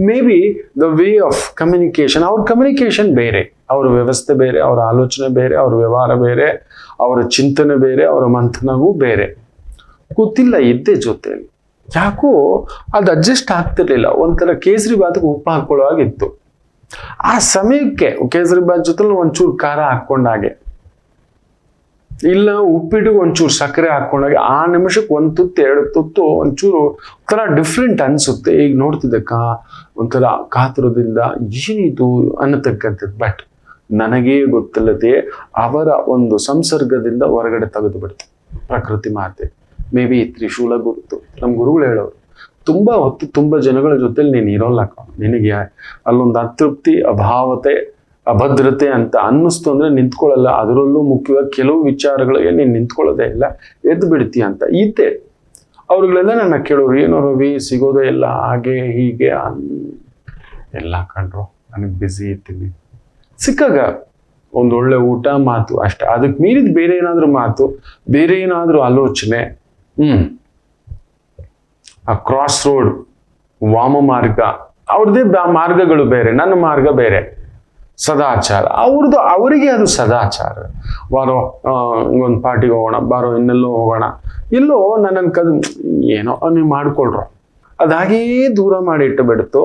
May be the way of communication, ಅವ್ರ ಕಮ್ಯುನಿಕೇಶನ್ ಬೇರೆ, ಅವ್ರ ವ್ಯವಸ್ಥೆ ಬೇರೆ, ಅವರ ಆಲೋಚನೆ ಬೇರೆ, ಅವ್ರ ವ್ಯವಹಾರ ಬೇರೆ, ಅವರ ಚಿಂತನೆ ಬೇರೆ, ಅವರ ಮಂಥನವೂ ಬೇರೆ. ಗೊತ್ತಿಲ್ಲ, ಇದ್ದೆ ಜೊತೆಯಲ್ಲಿ. ಯಾಕೋ ಅದು ಅಡ್ಜಸ್ಟ್ ಆಗ್ತಿರ್ಲಿಲ್ಲ. ಒಂಥರ ಕೇಸರಿ ಬಾತ್ಗೆ ಉಪ್ಪು ಹಾಕೊಳ್ಳೋ ಹಾಗಿತ್ತು. ಆ ಸಮಯಕ್ಕೆ ಕೇಸರಿ ಬಾತ್ ಜೊತೆ ಒಂಚೂರು ಖಾರ ಹಾಕೊಂಡಾಗೆ, ಇಲ್ಲ ಉಪ್ಪಿಟ್ಟಿಗೆ ಒಂಚೂರು ಸಕ್ಕರೆ ಹಾಕೊಂಡಾಗೆ, ಆ ನಿಮಿಷಕ್ಕೆ ಒಂದು ತುತ್ತು 2 ತುತ್ತು ಒಂಚೂರು ಒಂಥರ ಡಿಫ್ರೆಂಟ್ ಅನ್ಸುತ್ತೆ. ಈಗ ನೋಡ್ತಿದ್ದೆ ಒಂಥರ ಕಾತುರದಿಂದ ಏನಿದು ಅನ್ನತಕ್ಕಂಥದ್ದು. ಬಟ್ ನನಗೇ ಗೊತ್ತಿಲ್ಲದೆ ಅವರ ಒಂದು ಸಂಸರ್ಗದಿಂದ ಹೊರಗಡೆ ತೆಗೆದು ಬಿಡ್ತು ಪ್ರಕೃತಿ ಮಾತೆ. ಮೇ ಬಿ ತ್ರಿಶೂಲ ಗುರುತು. ನಮ್ಮ ಗುರುಗಳು ಹೇಳೋರು, ತುಂಬಾ ಹೊತ್ತು ತುಂಬಾ ಜನಗಳ ಜೊತೆಲಿ ನೀನು ಇರೋಲ್ಲ, ನಿನಗೆ ಅಲ್ಲೊಂದು ಅತೃಪ್ತಿ, ಅಭಾವತೆ, ಅಭದ್ರತೆ ಅಂತ ಅನ್ನಿಸ್ತು ಅಂದ್ರೆ ನಿಂತ್ಕೊಳ್ಳಲ್ಲ. ಅದರಲ್ಲೂ ಮುಖ್ಯವಾಗಿ ಕೆಲವು ವಿಚಾರಗಳಿಗೆ ನೀನು ನಿಂತ್ಕೊಳ್ಳೋದೇ ಇಲ್ಲ, ಎದ್ದು ಬಿಡ್ತೀಯ ಅಂತ ಇದ್ದೆ. ಅವ್ರುಗಳೆಲ್ಲ ನನ್ನ ಕೇಳೋರು, ಏನೋ ರವಿ ಸಿಗೋದೇ ಇಲ್ಲ, ಹಾಗೆ ಹೀಗೆ ಎಲ್ಲ ಕಂಡ್ರು. ನನಗೆ ಬ್ಯುಸಿ ಇರ್ತೀನಿ. ಸಿಕ್ಕಾಗ ಒಂದೊಳ್ಳೆ ಊಟ, ಮಾತು ಅಷ್ಟೇ. ಅದಕ್ಕೆ ಮೀರಿದ ಬೇರೆ ಏನಾದ್ರೂ ಮಾತು, ಬೇರೆ ಏನಾದ್ರೂ ಆಲೋಚನೆ, ಆ ಕ್ರಾಸ್ ರೋಡ್, ವಾಮ ಮಾರ್ಗ, ಅವ್ರದ್ದೇ ಮಾರ್ಗಗಳು ಬೇರೆ, ನನ್ನ ಮಾರ್ಗ ಬೇರೆ. ಸದಾಚಾರ ಅವರಿಗೆ ಅದು ಸದಾಚಾರ. ಬಾರೋ ಒಂದು ಪಾರ್ಟಿಗೆ ಹೋಗೋಣ, ಬಾರೋ ಇನ್ನೆಲ್ಲೋ ಹೋಗೋಣ, ಎಲ್ಲೋ ನನ್ನನ್ನು ಏನೋ ನೀವು ಮಾಡ್ಕೊಳ್ರು. ಅದಾಗೇ ದೂರ ಮಾಡಿ ಇಟ್ಟು ಬಿಡ್ತು.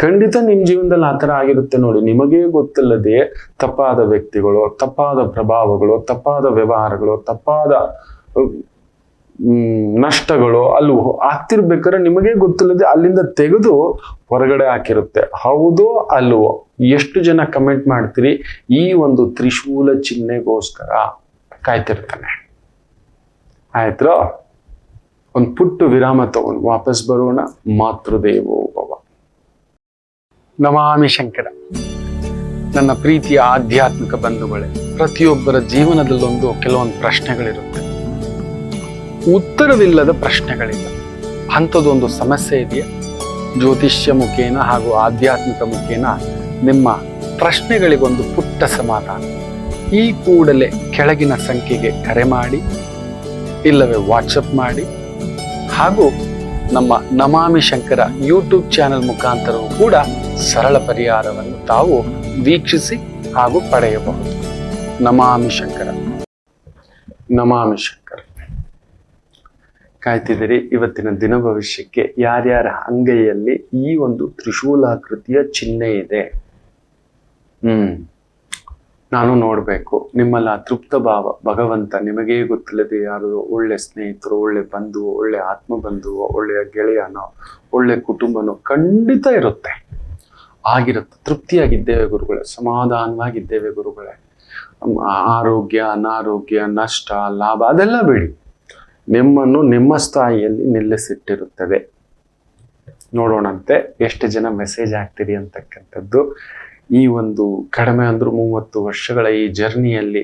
ಖಂಡಿತ ನಿಮ್ಮ ಜೀವನದಲ್ಲಿ ಆ ಥರ ಆಗಿರುತ್ತೆ ನೋಡಿ. ನಿಮಗೇ ಗೊತ್ತಿಲ್ಲದೆ ತಪ್ಪಾದ ವ್ಯಕ್ತಿಗಳು, ತಪ್ಪಾದ ಪ್ರಭಾವಗಳು, ತಪ್ಪಾದ ವ್ಯವಹಾರಗಳು, ತಪ್ಪಾದ ನಷ್ಟಗಳು ಅಲ್ಲಿ ಆಗ್ತಿರ್ಬೇಕಾದ್ರೆ ನಿಮಗೇ ಗೊತ್ತಿಲ್ಲದೆ ಅಲ್ಲಿಂದ ತೆಗೆದು ಹೊರಗಡೆ ಹಾಕಿರುತ್ತೆ. ಹೌದೋ ಅಲ್ವೋ? ಎಷ್ಟು ಜನ ಕಮೆಂಟ್ ಮಾಡ್ತೀರಿ? ಈ ಒಂದು ತ್ರಿಶೂಲ ಚಿಹ್ನೆಗೋಸ್ಕರ ಕಾಯ್ತಿರ್ತಾನೆ. ಆಯ್ತು, ಒಂದು ಪುಟ್ಟ ವಿರಾಮ ತಗೊಂಡು ವಾಪಸ್ ಬರೋಣ. ಮಾತೃದೇವೋ ಭವ. ನಮಾಮಿ ಶಂಕರ. ನನ್ನ ಪ್ರೀತಿಯ ಆಧ್ಯಾತ್ಮಿಕ ಬಂಧುಗಳೇ, ಪ್ರತಿಯೊಬ್ಬರ ಜೀವನದಲ್ಲೊಂದು ಕೆಲವೊಂದು ಪ್ರಶ್ನೆಗಳಿರುತ್ತೆ, ಉತ್ತರವಿಲ್ಲದ ಪ್ರಶ್ನೆಗಳಿಲ್ಲ. ಅಂಥದ್ದೊಂದು ಸಮಸ್ಯೆ ಇದೆಯಾ? ಜ್ಯೋತಿಷ್ಯ ಮುಖೇನ ಹಾಗೂ ಆಧ್ಯಾತ್ಮಿಕ ಮುಖೇನ ನಿಮ್ಮ ಪ್ರಶ್ನೆಗಳಿಗೊಂದು ಪುಟ್ಟ ಸಮಾಧಾನ. ಈ ಕೂಡಲೇ ಕೆಳಗಿನ ಸಂಖ್ಯೆಗೆ ಕರೆ ಮಾಡಿ, ಇಲ್ಲವೇ ವಾಟ್ಸಪ್ ಮಾಡಿ, ಹಾಗೂ ನಮ್ಮ ನಮಾಮಿ ಶಂಕರ ಯೂಟ್ಯೂಬ್ ಚಾನೆಲ್ ಮುಖಾಂತರವೂ ಕೂಡ ಸರಳ ಪರಿಹಾರವನ್ನು ತಾವು ವೀಕ್ಷಿಸಿ ಹಾಗೂ ಪಡೆಯಬಹುದು. ನಮಾಮಿ ಶಂಕರ. ನಮಾಮಿ ಶಂಕರ. ಕಾಯ್ತಿದ್ದೀರಿ ಇವತ್ತಿನ ದಿನ ಭವಿಷ್ಯಕ್ಕೆ ಯಾರ್ಯಾರ ಅಂಗೈಯಲ್ಲಿ ಈ ಒಂದು ತ್ರಿಶೂಲಾಕೃತಿಯ ಚಿಹ್ನೆ ಇದೆ? ನಾನು ನೋಡ್ಬೇಕು. ನಿಮ್ಮಲ್ಲ ತೃಪ್ತ ಭಾವ ಭಗವಂತ ನಿಮಗೇ ಗೊತ್ತಿಲ್ಲದೆ ಯಾರು ಒಳ್ಳೆ ಸ್ನೇಹಿತರು, ಒಳ್ಳೆ ಬಂಧು, ಒಳ್ಳೆ ಆತ್ಮ ಬಂಧು, ಒಳ್ಳೆಯ ಗೆಳೆಯನೋ, ಒಳ್ಳೆ ಕುಟುಂಬನೋ ಖಂಡಿತ ಇರುತ್ತೆ, ಆಗಿರುತ್ತೆ. ತೃಪ್ತಿಯಾಗಿದ್ದೇವೆ ಗುರುಗಳೇ, ಸಮಾಧಾನವಾಗಿದ್ದೇವೆ ಗುರುಗಳೇ. ಆರೋಗ್ಯ, ಅನಾರೋಗ್ಯ, ನಷ್ಟ, ಲಾಭ ಅದೆಲ್ಲ ಬಿಡಿ, ನಿಮ್ಮನ್ನು ನಿಮ್ಮ ಸ್ಥಾಯಿಯಲ್ಲಿ ನಿಲ್ಲಿಸಿಟ್ಟಿರುತ್ತದೆ. ನೋಡೋಣಂತೆ ಎಷ್ಟು ಜನ ಮೆಸೇಜ್ ಹಾಕ್ತೀರಿ ಅಂತಕ್ಕಂಥದ್ದು. ಈ ಒಂದು ಕಡಿಮೆ ಅಂದ್ರೂ 30 ವರ್ಷಗಳ ಈ ಜರ್ನಿಯಲ್ಲಿ,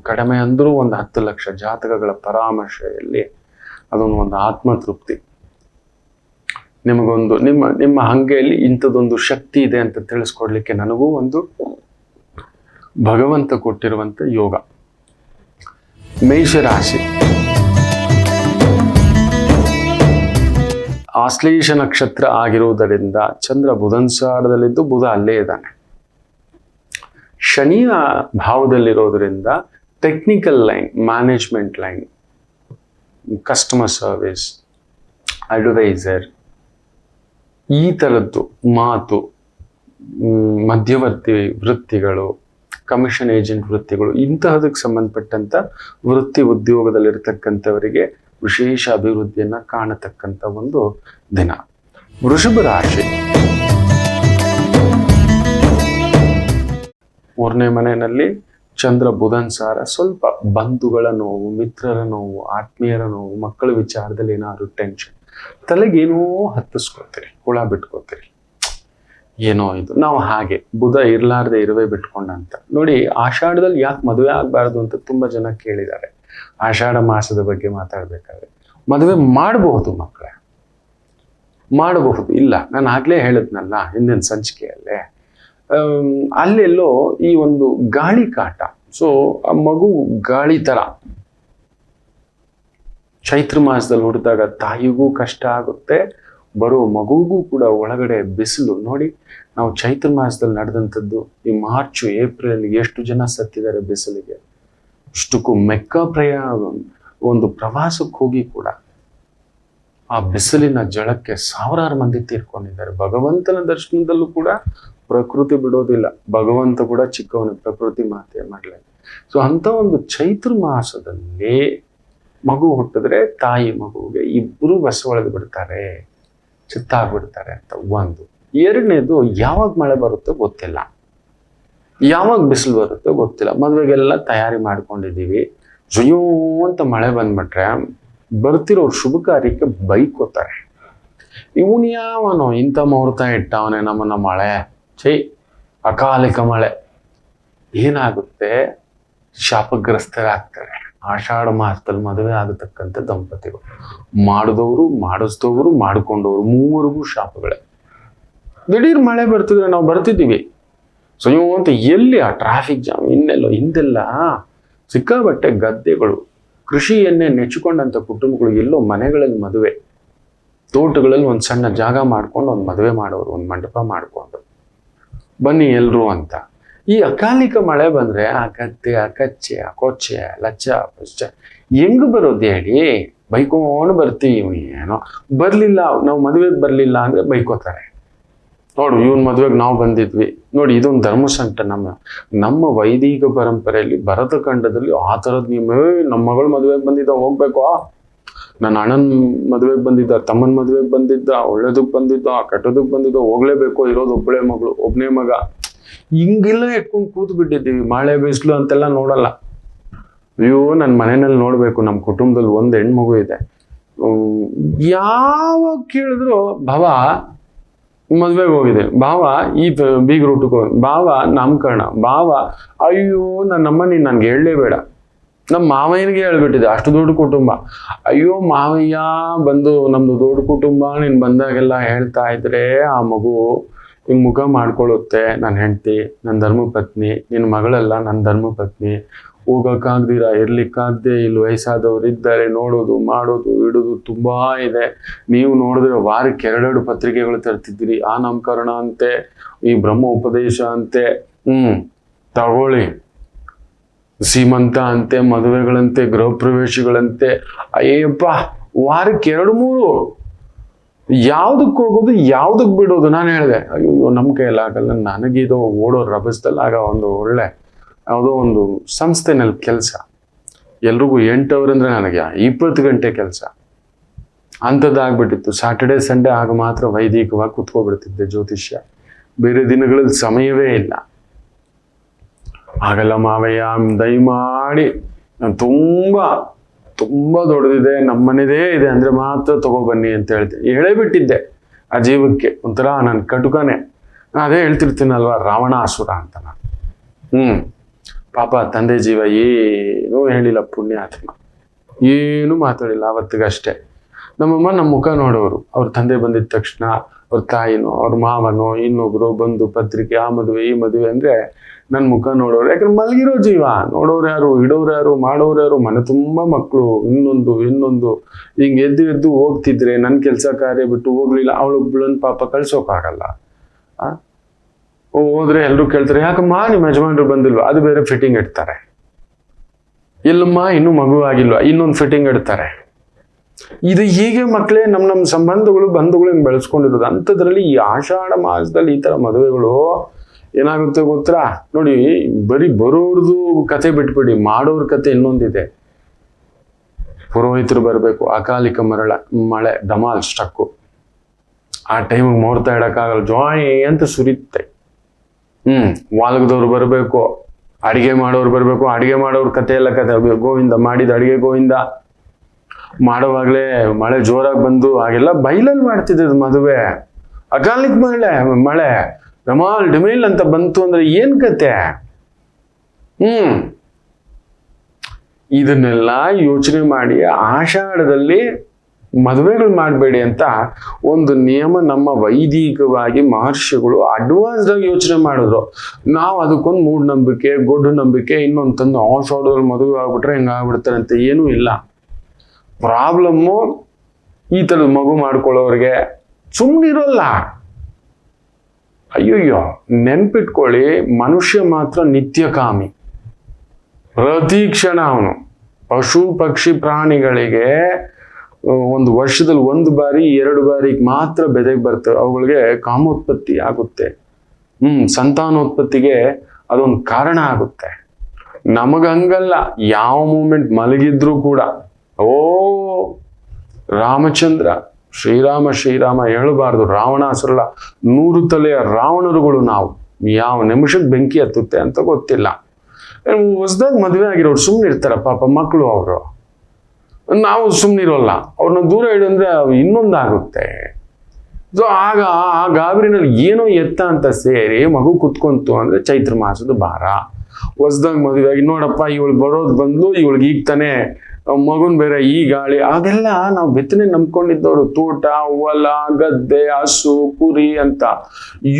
ಕಡಿಮೆ ಅಂದ್ರೂ ಒಂದು 10 ಲಕ್ಷ ಜಾತಕಗಳ ಪರಾಮರ್ಶೆಯಲ್ಲಿ ಅದೊಂದು ಆತ್ಮತೃಪ್ತಿ. ನಿಮಗೊಂದು ನಿಮ್ಮ ಹಂಗೆಯಲ್ಲಿ ಇಂಥದ್ದೊಂದು ಶಕ್ತಿ ಇದೆ ಅಂತ ತಿಳಿಸ್ಕೊಡ್ಲಿಕ್ಕೆ ನನಗೂ ಒಂದು ಭಗವಂತ ಕೊಟ್ಟಿರುವಂತ ಯೋಗ. ಮೇಷರಾಶಿ. ಆಶ್ಲೇಷ ನಕ್ಷತ್ರ ಆಗಿರುವುದರಿಂದ ಚಂದ್ರ ಬುಧನ್ಸಾರದಲ್ಲಿದ್ದು ಬುಧ ಅಲ್ಲೇ ಇದ್ದಾನೆ. ಶನಿಯ ಭಾವದಲ್ಲಿರೋದ್ರಿಂದ technical line, management line, customer service, adviser, ಈ ಥರದ್ದು ಮಾತು, ಮಧ್ಯವರ್ತಿ ವೃತ್ತಿಗಳು, ಕಮಿಷನ್ ಏಜೆಂಟ್ ವೃತ್ತಿಗಳು, ಇಂತಹದಕ್ಕೆ ಸಂಬಂಧಪಟ್ಟಂತ ವೃತ್ತಿ ಉದ್ಯೋಗದಲ್ಲಿರ್ತಕ್ಕಂಥವರಿಗೆ ವಿಶೇಷ ಅಭಿವೃದ್ಧಿಯನ್ನ ಕಾಣತಕ್ಕಂಥ ಒಂದು ದಿನ. ವೃಷಭ ರಾಶಿ. 3ನೇ ಮನೆಯಲ್ಲಿ ಚಂದ್ರ ಬುಧನ್ಸಾರ. ಸ್ವಲ್ಪ ಬಂಧುಗಳ ನೋವು, ಮಿತ್ರರ ನೋವು, ಆತ್ಮೀಯರ ನೋವು, ಮಕ್ಕಳ ವಿಚಾರದಲ್ಲಿ ಏನಾದ್ರು ಟೆನ್ಷನ್, ತಲೆಗೇನೋ ಹತ್ತಿಸ್ಕೊತೀರಿ, ಹುಳ ಬಿಟ್ಕೋತೀರಿ. ಏನೋ ಇದು ನಾವು ಹಾಗೆ ಬುಧ ಇರ್ಲಾರ್ದೆ ಇರುವೆ ಬಿಟ್ಕೊಂಡಂತ ನೋಡಿ. ಆಷಾಢದಲ್ಲಿ ಯಾಕೆ ಮದುವೆ ಆಗ್ಬಾರ್ದು ಅಂತ ತುಂಬಾ ಜನ ಕೇಳಿದ್ದಾರೆ. ಆಷಾಢ ಮಾಸದ ಬಗ್ಗೆ ಮಾತಾಡ್ಬೇಕಾದ್ರೆ ಮದುವೆ ಮಾಡಬಹುದು ಮಕ್ಕಳೇ, ಮಾಡಬಹುದು. ಇಲ್ಲ, ನಾನು ಆಗ್ಲೇ ಹೇಳಿದ್ನಲ್ಲ ಹಿಂದಿನ ಸಂಚಿಕೆಯಲ್ಲೇ, ಅಲ್ಲೆಲ್ಲೋ ಈ ಒಂದು ಗಾಳಿ ಕಾಟ. ಸೊ ಆ ಮಗು ಗಾಳಿ ತರ ಚೈತ್ರ ಮಾಸದಲ್ಲಿ ಹುಟ್ಟಿದಾಗ ತಾಯಿಗೂ ಕಷ್ಟ ಆಗುತ್ತೆ, ಬರೋ ಮಗುಗೂ ಕೂಡ ಒಳಗಡೆ ಬಿಸಿಲು. ನೋಡಿ, ನಾವು ಚೈತ್ರ ಮಾಸದಲ್ಲಿ ನಡೆದಂಥದ್ದು ಈ ಮಾರ್ಚ್ ಏಪ್ರಿಲ್ ಎಷ್ಟು ಜನ ಸತ್ತಿದ್ದಾರೆ ಬಿಸಿಲಿಗೆ. ಇಷ್ಟಕ್ಕೂ ಮೆಕ್ಕಾ ಒಂದು ಪ್ರವಾಸಕ್ಕೆ ಹೋಗಿ ಕೂಡ ಆ ಬಿಸಿಲಿನ ಜಳಕ್ಕೆ ಸಾವಿರಾರು ಮಂದಿ ತೀರ್ಕೊಂಡಿದ್ದಾರೆ. ಭಗವಂತನ ದರ್ಶನದಲ್ಲೂ ಕೂಡ ಪ್ರಕೃತಿ ಬಿಡೋದಿಲ್ಲ, ಭಗವಂತ ಕೂಡ ಚಿಕ್ಕವನ ಪ್ರಕೃತಿ ಮಾತೆ ಮಾಡಲಿ. ಸೊ ಅಂತ ಒಂದು ಚೈತ್ರ ಮಾಸದಲ್ಲಿ ಮಗು ಹುಟ್ಟಿದ್ರೆ ತಾಯಿ ಮಗುವಿಗೆ ಇಬ್ಬರು ಬಸವಳೆದು ಬಿಡ್ತಾರೆ, ಚಿತ್ತಾಗ್ಬಿಡ್ತಾರೆ ಅಂತ ಒಂದು. ಎರಡನೇದು, ಯಾವಾಗ ಮಳೆ ಬರುತ್ತೋ ಗೊತ್ತಿಲ್ಲ, ಯಾವಾಗ ಬಿಸಿಲು ಬರುತ್ತೋ ಗೊತ್ತಿಲ್ಲ. ಮದುವೆಗೆಲ್ಲ ತಯಾರಿ ಮಾಡ್ಕೊಂಡಿದ್ದೀವಿ, ಜೊಯ್ಯೋ ಅಂತ ಮಳೆ ಬಂದ್ಬಿಟ್ರೆ ಬರ್ತಿರೋರು ಶುಭ ಕಾರ್ಯಕ್ಕೆ ಬೈಕೋತಾರೆ. ಇವನು ಯಾವನೋ ಇಂಥ ಮುಹೂರ್ತ ಇಟ್ಟವನೇ ನಮ್ಮನ್ನ ಮಳೆ, ಅಕಾಲಿಕ ಮಳೆ. ಏನಾಗುತ್ತೆ, ಶಾಪಗ್ರಸ್ತರಾಗ್ತಾರೆ. ಆಷಾಢ ಮಾಸದಲ್ಲಿ ಮದುವೆ ಆಗತಕ್ಕಂಥ ದಂಪತಿಗಳು, ಮಾಡಿದವರು, ಮಾಡಿಸಿದವರು, ಮಾಡ್ಕೊಂಡವರು, ಮೂವರಿಗೂ ಶಾಪಗಳೇ. ದಿಢೀರ್ ಮಳೆ ಬರ್ತಿದ್ರೆ ನಾವು ಬರ್ತಿದ್ದೀವಿ, ಸ್ವಯಂ ಅಂತ ಎಲ್ಲಿ ಆ ಟ್ರಾಫಿಕ್ ಜಾಮ್, ಇನ್ನೆಲ್ಲೋ ಹಿಂದೆಲ್ಲ ಸಿಕ್ಕಾಬಟ್ಟೆ ಗದ್ದೆಗಳು, ಕೃಷಿಯನ್ನೇ ನೆಚ್ಚಿಕೊಂಡಂಥ ಕುಟುಂಬಗಳು, ಎಲ್ಲೋ ಮನೆಗಳಲ್ಲಿ ಮದುವೆ, ತೋಟಗಳಲ್ಲಿ ಒಂದು ಸಣ್ಣ ಜಾಗ ಮಾಡ್ಕೊಂಡು ಒಂದು ಮದುವೆ ಮಾಡೋರು, ಒಂದು ಮಂಟಪ ಮಾಡಿಕೊಂಡು ಬನ್ನಿ ಎಲ್ರು ಅಂತ. ಈ ಅಕಾಲಿಕ ಮಳೆ ಬಂದ್ರೆ ಆ ಗದ್ದೆ, ಆ ಕಚ್ಚೆ, ಆ ಕೊಚ್ಚೆ, ಲಚ್ಚ ಪಚ್ಚ ಹೆಂಗ್ ಬರೋದು ಹೇಳಿ? ಬೈಕೊಂಡು ಬರ್ತೀವಿ. ಏನೋ ಬರ್ಲಿಲ್ಲ, ನಾವು ಮದುವೆಗೆ ಬರ್ಲಿಲ್ಲ ಅಂದ್ರೆ ಬೈಕೋತಾರೆ. ನೋಡು, ಇವನ್ ಮದುವೆಗೆ ನಾವು ಬಂದಿದ್ವಿ. ನೋಡಿ, ಇದೊಂದು ಧರ್ಮಸಂಕಟ. ನಮ್ಮ ವೈದಿಕ ಪರಂಪರೆಯಲ್ಲಿ ಭರತಖಂಡದಲ್ಲಿ ಆ ಥರದ ನಿಯಮವೇ. ನಮ್ಮ ಮಗಳು ಮದುವೆಗೆ ಬಂದಿದ್ದ, ಹೋಗ್ಬೇಕು. ನನ್ನ ಅಣ್ಣನ ಮದುವೆಗೆ ಬಂದಿದ್ದ, ತಮ್ಮನ ಮದುವೆಗೆ ಬಂದಿದ್ದ, ಒಳ್ಳೇದಕ್ಕೆ ಬಂದಿದ್ದ, ಕೆಟ್ಟದಕ್ಕೆ ಬಂದಿದ್ದ, ಹೋಗ್ಲೇಬೇಕು. ಇರೋದು ಒಬ್ಬಳೇ ಮಗಳು, ಒಬ್ಬನೇ ಮಗ. ಹಿಂಗೆಲ್ಲ ಇಟ್ಕೊಂಡು ಕೂತು ಬಿಟ್ಟಿದ್ದೀವಿ. ಮಳೆ ಬಿಸಿಲು ಅಂತೆಲ್ಲ ನೋಡಲ್ಲ. ಅಯ್ಯೋ, ನನ್ನ ಮನೆಯಲ್ಲಿ ನೋಡ್ಬೇಕು, ನಮ್ಮ ಕುಟುಂಬದಲ್ಲಿ ಒಂದು ಹೆಣ್ಮಗು ಇದೆ. ಯಾವಾಗ ಕೇಳಿದ್ರು ಭಾವ ಮದ್ವೆಗೆ ಹೋಗಿದೆ, ಭಾವ ಈ ಬೀಗ್ ರೂಟಕ್ಕೆ ಹೋಗಿ, ಭಾವ ನಾಮಕರಣ, ಭಾವ. ಅಯ್ಯೋ, ನನ್ನಮ್ಮ ನೀನು ನನ್ಗೆ ಹೇಳಲೇಬೇಡ. ನಮ್ಮ ಮಾವಯ್ಯನಿಗೆ ಹೇಳ್ಬಿಟ್ಟಿದೆ, ಅಷ್ಟು ದೊಡ್ಡ ಕುಟುಂಬ. ಅಯ್ಯೋ ಮಾವಯ್ಯ ಬಂದು ನಮ್ದು ದೊಡ್ಡ ಕುಟುಂಬ, ನೀನ್ ಬಂದಾಗೆಲ್ಲ ಹೇಳ್ತಾ ಇದ್ರೆ ಆ ಮಗು ಹಿಂಗ್ ಮುಖ ಮಾಡ್ಕೊಳ್ಳುತ್ತೆ. ನನ್ನ ಹೆಂಡತಿ, ನನ್ನ ಧರ್ಮಪತ್ನಿ, ನಿನ್ನ ಮಗಳೆಲ್ಲ ನನ್ನ ಧರ್ಮಪತ್ನಿ, ಹೋಗಕ್ಕಾಗ್ದಿರ, ಇರ್ಲಿಕ್ಕಾಗ್ದೆ ಇಲ್ಲಿ ವಯಸ್ಸಾದವ್ರು ಇದ್ದಾರೆ, ನೋಡೋದು, ಮಾಡೋದು, ಇಡೋದು ತುಂಬಾ ಇದೆ. ನೀವು ನೋಡಿದ್ರೆ ವಾರಕ್ಕೆ 2 ಪತ್ರಿಕೆಗಳು ತರ್ತಿದ್ದೀರಿ. ಆ ನಾಮಕರಣ ಅಂತೆ, ಈ ಬ್ರಹ್ಮ ಉಪದೇಶ ಅಂತೆ, ತಗೊಳ್ಳಿ, ಸೀಮಂತ ಅಂತೆ, ಮದುವೆಗಳಂತೆ, ಗೃಹ ಪ್ರವೇಶಗಳಂತೆ. ಅಯ್ಯಪ್ಪ, ವಾರಕ್ಕೆ 2-3 ಯಾವ್ದಕ್ಕೆ ಹೋಗೋದು, ಯಾವ್ದಕ್ ಬಿಡೋದು? ನಾನು ಹೇಳಿದೆ, ಅಯ್ಯೋ ನಮ್ಮ ಕೈಯಲ್ಲಿ ಆಗಲ್ಲ, ನನಗಿದು ಓಡೋ ರಭಸದಲ್ಲಿ ಆಗ ಒಂದು ಒಳ್ಳೆ ಯಾವುದೋ ಒಂದು ಸಂಸ್ಥೆನಲ್ಲಿ ಕೆಲಸ, ಎಲ್ರಿಗೂ 8 ಅವರ್ ಅಂದ್ರೆ ನನಗೆ 20 ಗಂಟೆ ಕೆಲಸ ಅಂಥದ್ದಾಗ್ಬಿಟ್ಟಿತ್ತು. ಸ್ಯಾಟರ್ಡೆ ಸಂಡೇ ಆಗ ಮಾತ್ರ ವೈದಿಕವಾಗಿ ಕುತ್ಕೊಬಿಡ್ತಿದ್ದೆ ಜ್ಯೋತಿಷ್ಯ, ಬೇರೆ ದಿನಗಳಲ್ಲಿ ಸಮಯವೇ ಇಲ್ಲ. ಆಗಲ್ಲ ಮಾವಯ್ಯ, ದಯಮಾಡಿ, ನಾನು ತುಂಬಾ ದೊಡ್ಡದಿದೆ, ನಮ್ಮನೆದೇ ಇದೆ ಅಂದ್ರೆ ಮಾತ್ರ ತಗೊಬನ್ನಿ ಅಂತ ಹೇಳ್ತೀನಿ. ಹೇಳೇ ಬಿಟ್ಟಿದ್ದೆ ಆ ಜೀವಕ್ಕೆ. ಒಂಥರ ನನ್ನ ಕಟುಕನೇ. ಅದೇ ಹೇಳ್ತಿರ್ತೀನಲ್ವಾ, ರಾವಣಾಸುರ ಅಂತ ನಾನು. ಪಾಪ ತಂದೆ ಜೀವ ಏನೂ ಹೇಳಿಲ್ಲ, ಪುಣ್ಯಾತ್ಮ, ಏನೂ ಮಾತಾಡಿಲ್ಲ ಅವತ್ತಿಗಷ್ಟೇ. ನಮ್ಮಮ್ಮ ನಮ್ಮ ಮುಖ ನೋಡೋರು. ಅವ್ರ ತಂದೆ ಬಂದಿದ ತಕ್ಷಣ ಅವ್ರ ತಾಯಿನೋ ಅವ್ರ ಮಾವನೋ ಇನ್ನೊಬ್ರು ಬಂದು ಪತ್ರಿಕೆ, ಆ ಮದುವೆ ಈ ಮದುವೆ ಅಂದ್ರೆ ನನ್ನ ಮುಖ ನೋಡೋರು. ಯಾಕಂದ್ರೆ ಮಲಗಿರೋ ಜೀವ, ನೋಡೋರು ಯಾರು, ಇಡೋರು ಯಾರು, ಮಾಡೋರು ಯಾರು, ಮನೆ ತುಂಬಾ ಮಕ್ಕಳು, ಇನ್ನೊಂದು ಹಿಂಗೆ ಎದ್ದು ಹೋಗ್ತಿದ್ರೆ ನನ್ನ ಕೆಲಸ ಕಾರ್ಯ ಬಿಟ್ಟು ಹೋಗ್ಲಿಲ್ಲ. ಅವಳೊಬ್ಬಳನ್ನ ಪಾಪ ಕಳ್ಸೋಕ್ಕಾಗಲ್ಲ. ಹೋದ್ರೆ ಎಲ್ರು ಕೇಳ್ತಾರೆ, ಯಾಕಮ್ಮ ನಿಮ್ಮ ಯಜಮಾನ್ರು ಬಂದಿಲ್ವಾ? ಅದು ಬೇರೆ ಫಿಟ್ಟಿಂಗ್ ಇಡ್ತಾರೆ. ಎಲ್ಲಮ್ಮ ಇನ್ನೂ ಮಗು ಆಗಿಲ್ವಾ? ಇನ್ನೊಂದು ಫಿಟ್ಟಿಂಗ್ ಇಡ್ತಾರೆ. ಇದು ಹೀಗೆ ಮಕ್ಕಳೇ ನಮ್ಮ ಸಂಬಂಧಗಳು ಬಂಧುಗಳು ಹಿಂಗೆ ಬೆಳೆಸ್ಕೊಂಡಿರೋದು. ಅಂಥದ್ರಲ್ಲಿ ಈ ಆಷಾಢ ಮಾಸದಲ್ಲಿ ಈ ತರ ಮದುವೆಗಳು ಏನಾಗುತ್ತೆ ಗೊತ್ತಾ? ನೋಡಿ, ಬರೀ ಬರೋರ್ದು ಕತೆ ಬಿಟ್ಬಿಡಿ, ಮಾಡೋರ್ ಕತೆ ಇನ್ನೊಂದಿದೆ. ಪುರೋಹಿತರು ಬರಬೇಕು, ಅಕಾಲಿಕ ಮಳೆ ಧಮಾಲ್ ಸ್ಟಕ್ಕು. ಆ ಟೈಮಿಗೆ ಮುಹೂರ್ತ ಇಡಕ್ಕಾಗಲ್ಲ, ಜಾಯ್ ಅಂತ ಸುರಿಯುತ್ತೆ. ವಾಲ್ಗದವ್ರು ಬರಬೇಕು, ಅಡಿಗೆ ಮಾಡೋರು ಬರಬೇಕು. ಅಡಿಗೆ ಮಾಡೋರ್ ಕತೆ ಎಲ್ಲ ಕತೆ ಗೋವಿಂದ, ಮಾಡಿದ ಅಡಿಗೆ ಗೋವಿಂದ. ಮಾಡೋವಾಗ್ಲೇ ಮಳೆ ಜೋರಾಗಿ ಬಂದು ಹಾಗೆಲ್ಲ ಬೈಲಲ್ಲಿ ಮಾಡ್ತಿದ್ದು ಮದುವೆ. ಅಕಾಲಿಕ ಮಳೆ ಧಮಾಲ್ ಡಿಮೇಲ್ ಅಂತ ಬಂತು ಅಂದ್ರೆ ಏನ್ ಕತೆ? ಇದನ್ನೆಲ್ಲ ಯೋಚನೆ ಮಾಡಿ ಆಷಾಢದಲ್ಲಿ ಮದುವೆಗಳು ಮಾಡಬೇಡಿ ಅಂತ ಒಂದು ನಿಯಮ ನಮ್ಮ ವೈದಿಕವಾಗಿ ಮಹರ್ಷಿಗಳು ಅಡ್ವಾನ್ಸ್ಡ್ ಆಗಿ ಯೋಚನೆ ಮಾಡಿದ್ರು. ನಾವು ಅದಕ್ಕೊಂದು ಮೂಢನಂಬಿಕೆ, ಗೊಡ್ಡು ನಂಬಿಕೆ ಇನ್ನೊಂದು ತಂದು ಆಷಾಢದಲ್ಲಿ ಮದುವೆ ಆಗ್ಬಿಟ್ರೆ ಹಿಂಗಾಗ್ಬಿಡ್ತಾರೆ ಅಂತ ಏನೂ ಇಲ್ಲ. ಪ್ರಾಬ್ಲಮ್ಮು ಈ ಥರದ ಮಗು ಮಾಡ್ಕೊಳ್ಳೋರಿಗೆ ಸುಮ್ಮನಿರೋಲ್ಲ. ಅಯ್ಯಯ್ಯೋ, ನೆನ್ಪಿಟ್ಕೊಳ್ಳಿ, ಮನುಷ್ಯ ಮಾತ್ರ ನಿತ್ಯಕಾಮಿ, ಪ್ರತಿ ಕ್ಷಣ ಅವನು. ಪಶು ಪಕ್ಷಿ ಪ್ರಾಣಿಗಳಿಗೆ ಒಂದು ವರ್ಷದಲ್ಲಿ 1 ಬಾರಿ 2 ಬಾರಿಗೆ ಮಾತ್ರ ಬೆದೆಗೆ ಬರ್ತವೆ, ಅವುಗಳಿಗೆ ಕಾಮೋತ್ಪತ್ತಿ ಆಗುತ್ತೆ. ಸಂತಾನೋತ್ಪತ್ತಿಗೆ ಅದೊಂದು ಕಾರಣ ಆಗುತ್ತೆ. ನಮಗಂಗಲ್ಲ, ಯಾವ ಮೂಮೆಂಟ್ ಮಲಗಿದ್ರು ಕೂಡ ಓ ರಾಮಚಂದ್ರ ಶ್ರೀರಾಮ ಹೇಳಬಾರ್ದು. ರಾವಣಾಸುರಲ್ಲ, 100 ತಲೆಯ ರಾವಣರುಗಳು ನಾವು. ಯಾವ ನಿಮಿಷಕ್ಕೆ ಬೆಂಕಿ ಹತ್ತುತ್ತೆ ಅಂತ ಗೊತ್ತಿಲ್ಲ. ಹೊಸದಾಗಿ ಮದುವೆ ಆಗಿರೋರು ಸುಮ್ಮನೆ ಇರ್ತಾರ ಪಾಪ, ಮಕ್ಕಳು ಅವರು. ನಾವು ಸುಮ್ಮನಿರೋಲ್ಲ, ಅವ್ರನ್ನ ದೂರ ಇಡಂದ್ರೆ ಇನ್ನೊಂದಾಗುತ್ತೆ. ಸೊ ಆಗ ಆ ಗಾಬರಿನಲ್ಲಿ ಏನೋ ಎತ್ತ ಅಂತ ಸೇರಿ ಮಗು ಕುತ್ಕೊಂತು ಅಂದ್ರೆ ಚೈತ್ರ ಮಾಸದ ಭಾರ. ಹೊಸದಾಗಿ ಮದುವೆ ಆಗಿ ನೋಡಪ್ಪ ಇವಳು ಬರೋದು ಬಂದು ಇವಳಿಗೆ ಈಗ ತಾನೇ ಮಗುನ್ ಬೇರೆ ಈ ಗಾಳಿ, ಆಗೆಲ್ಲ ನಾವು ಬಿತ್ತನೆ ನಂಬ್ಕೊಂಡಿದ್ದವ್ರು. ತೋಟ, ಹೊಲ, ಗದ್ದೆ, ಹಸು, ಕುರಿ ಅಂತ.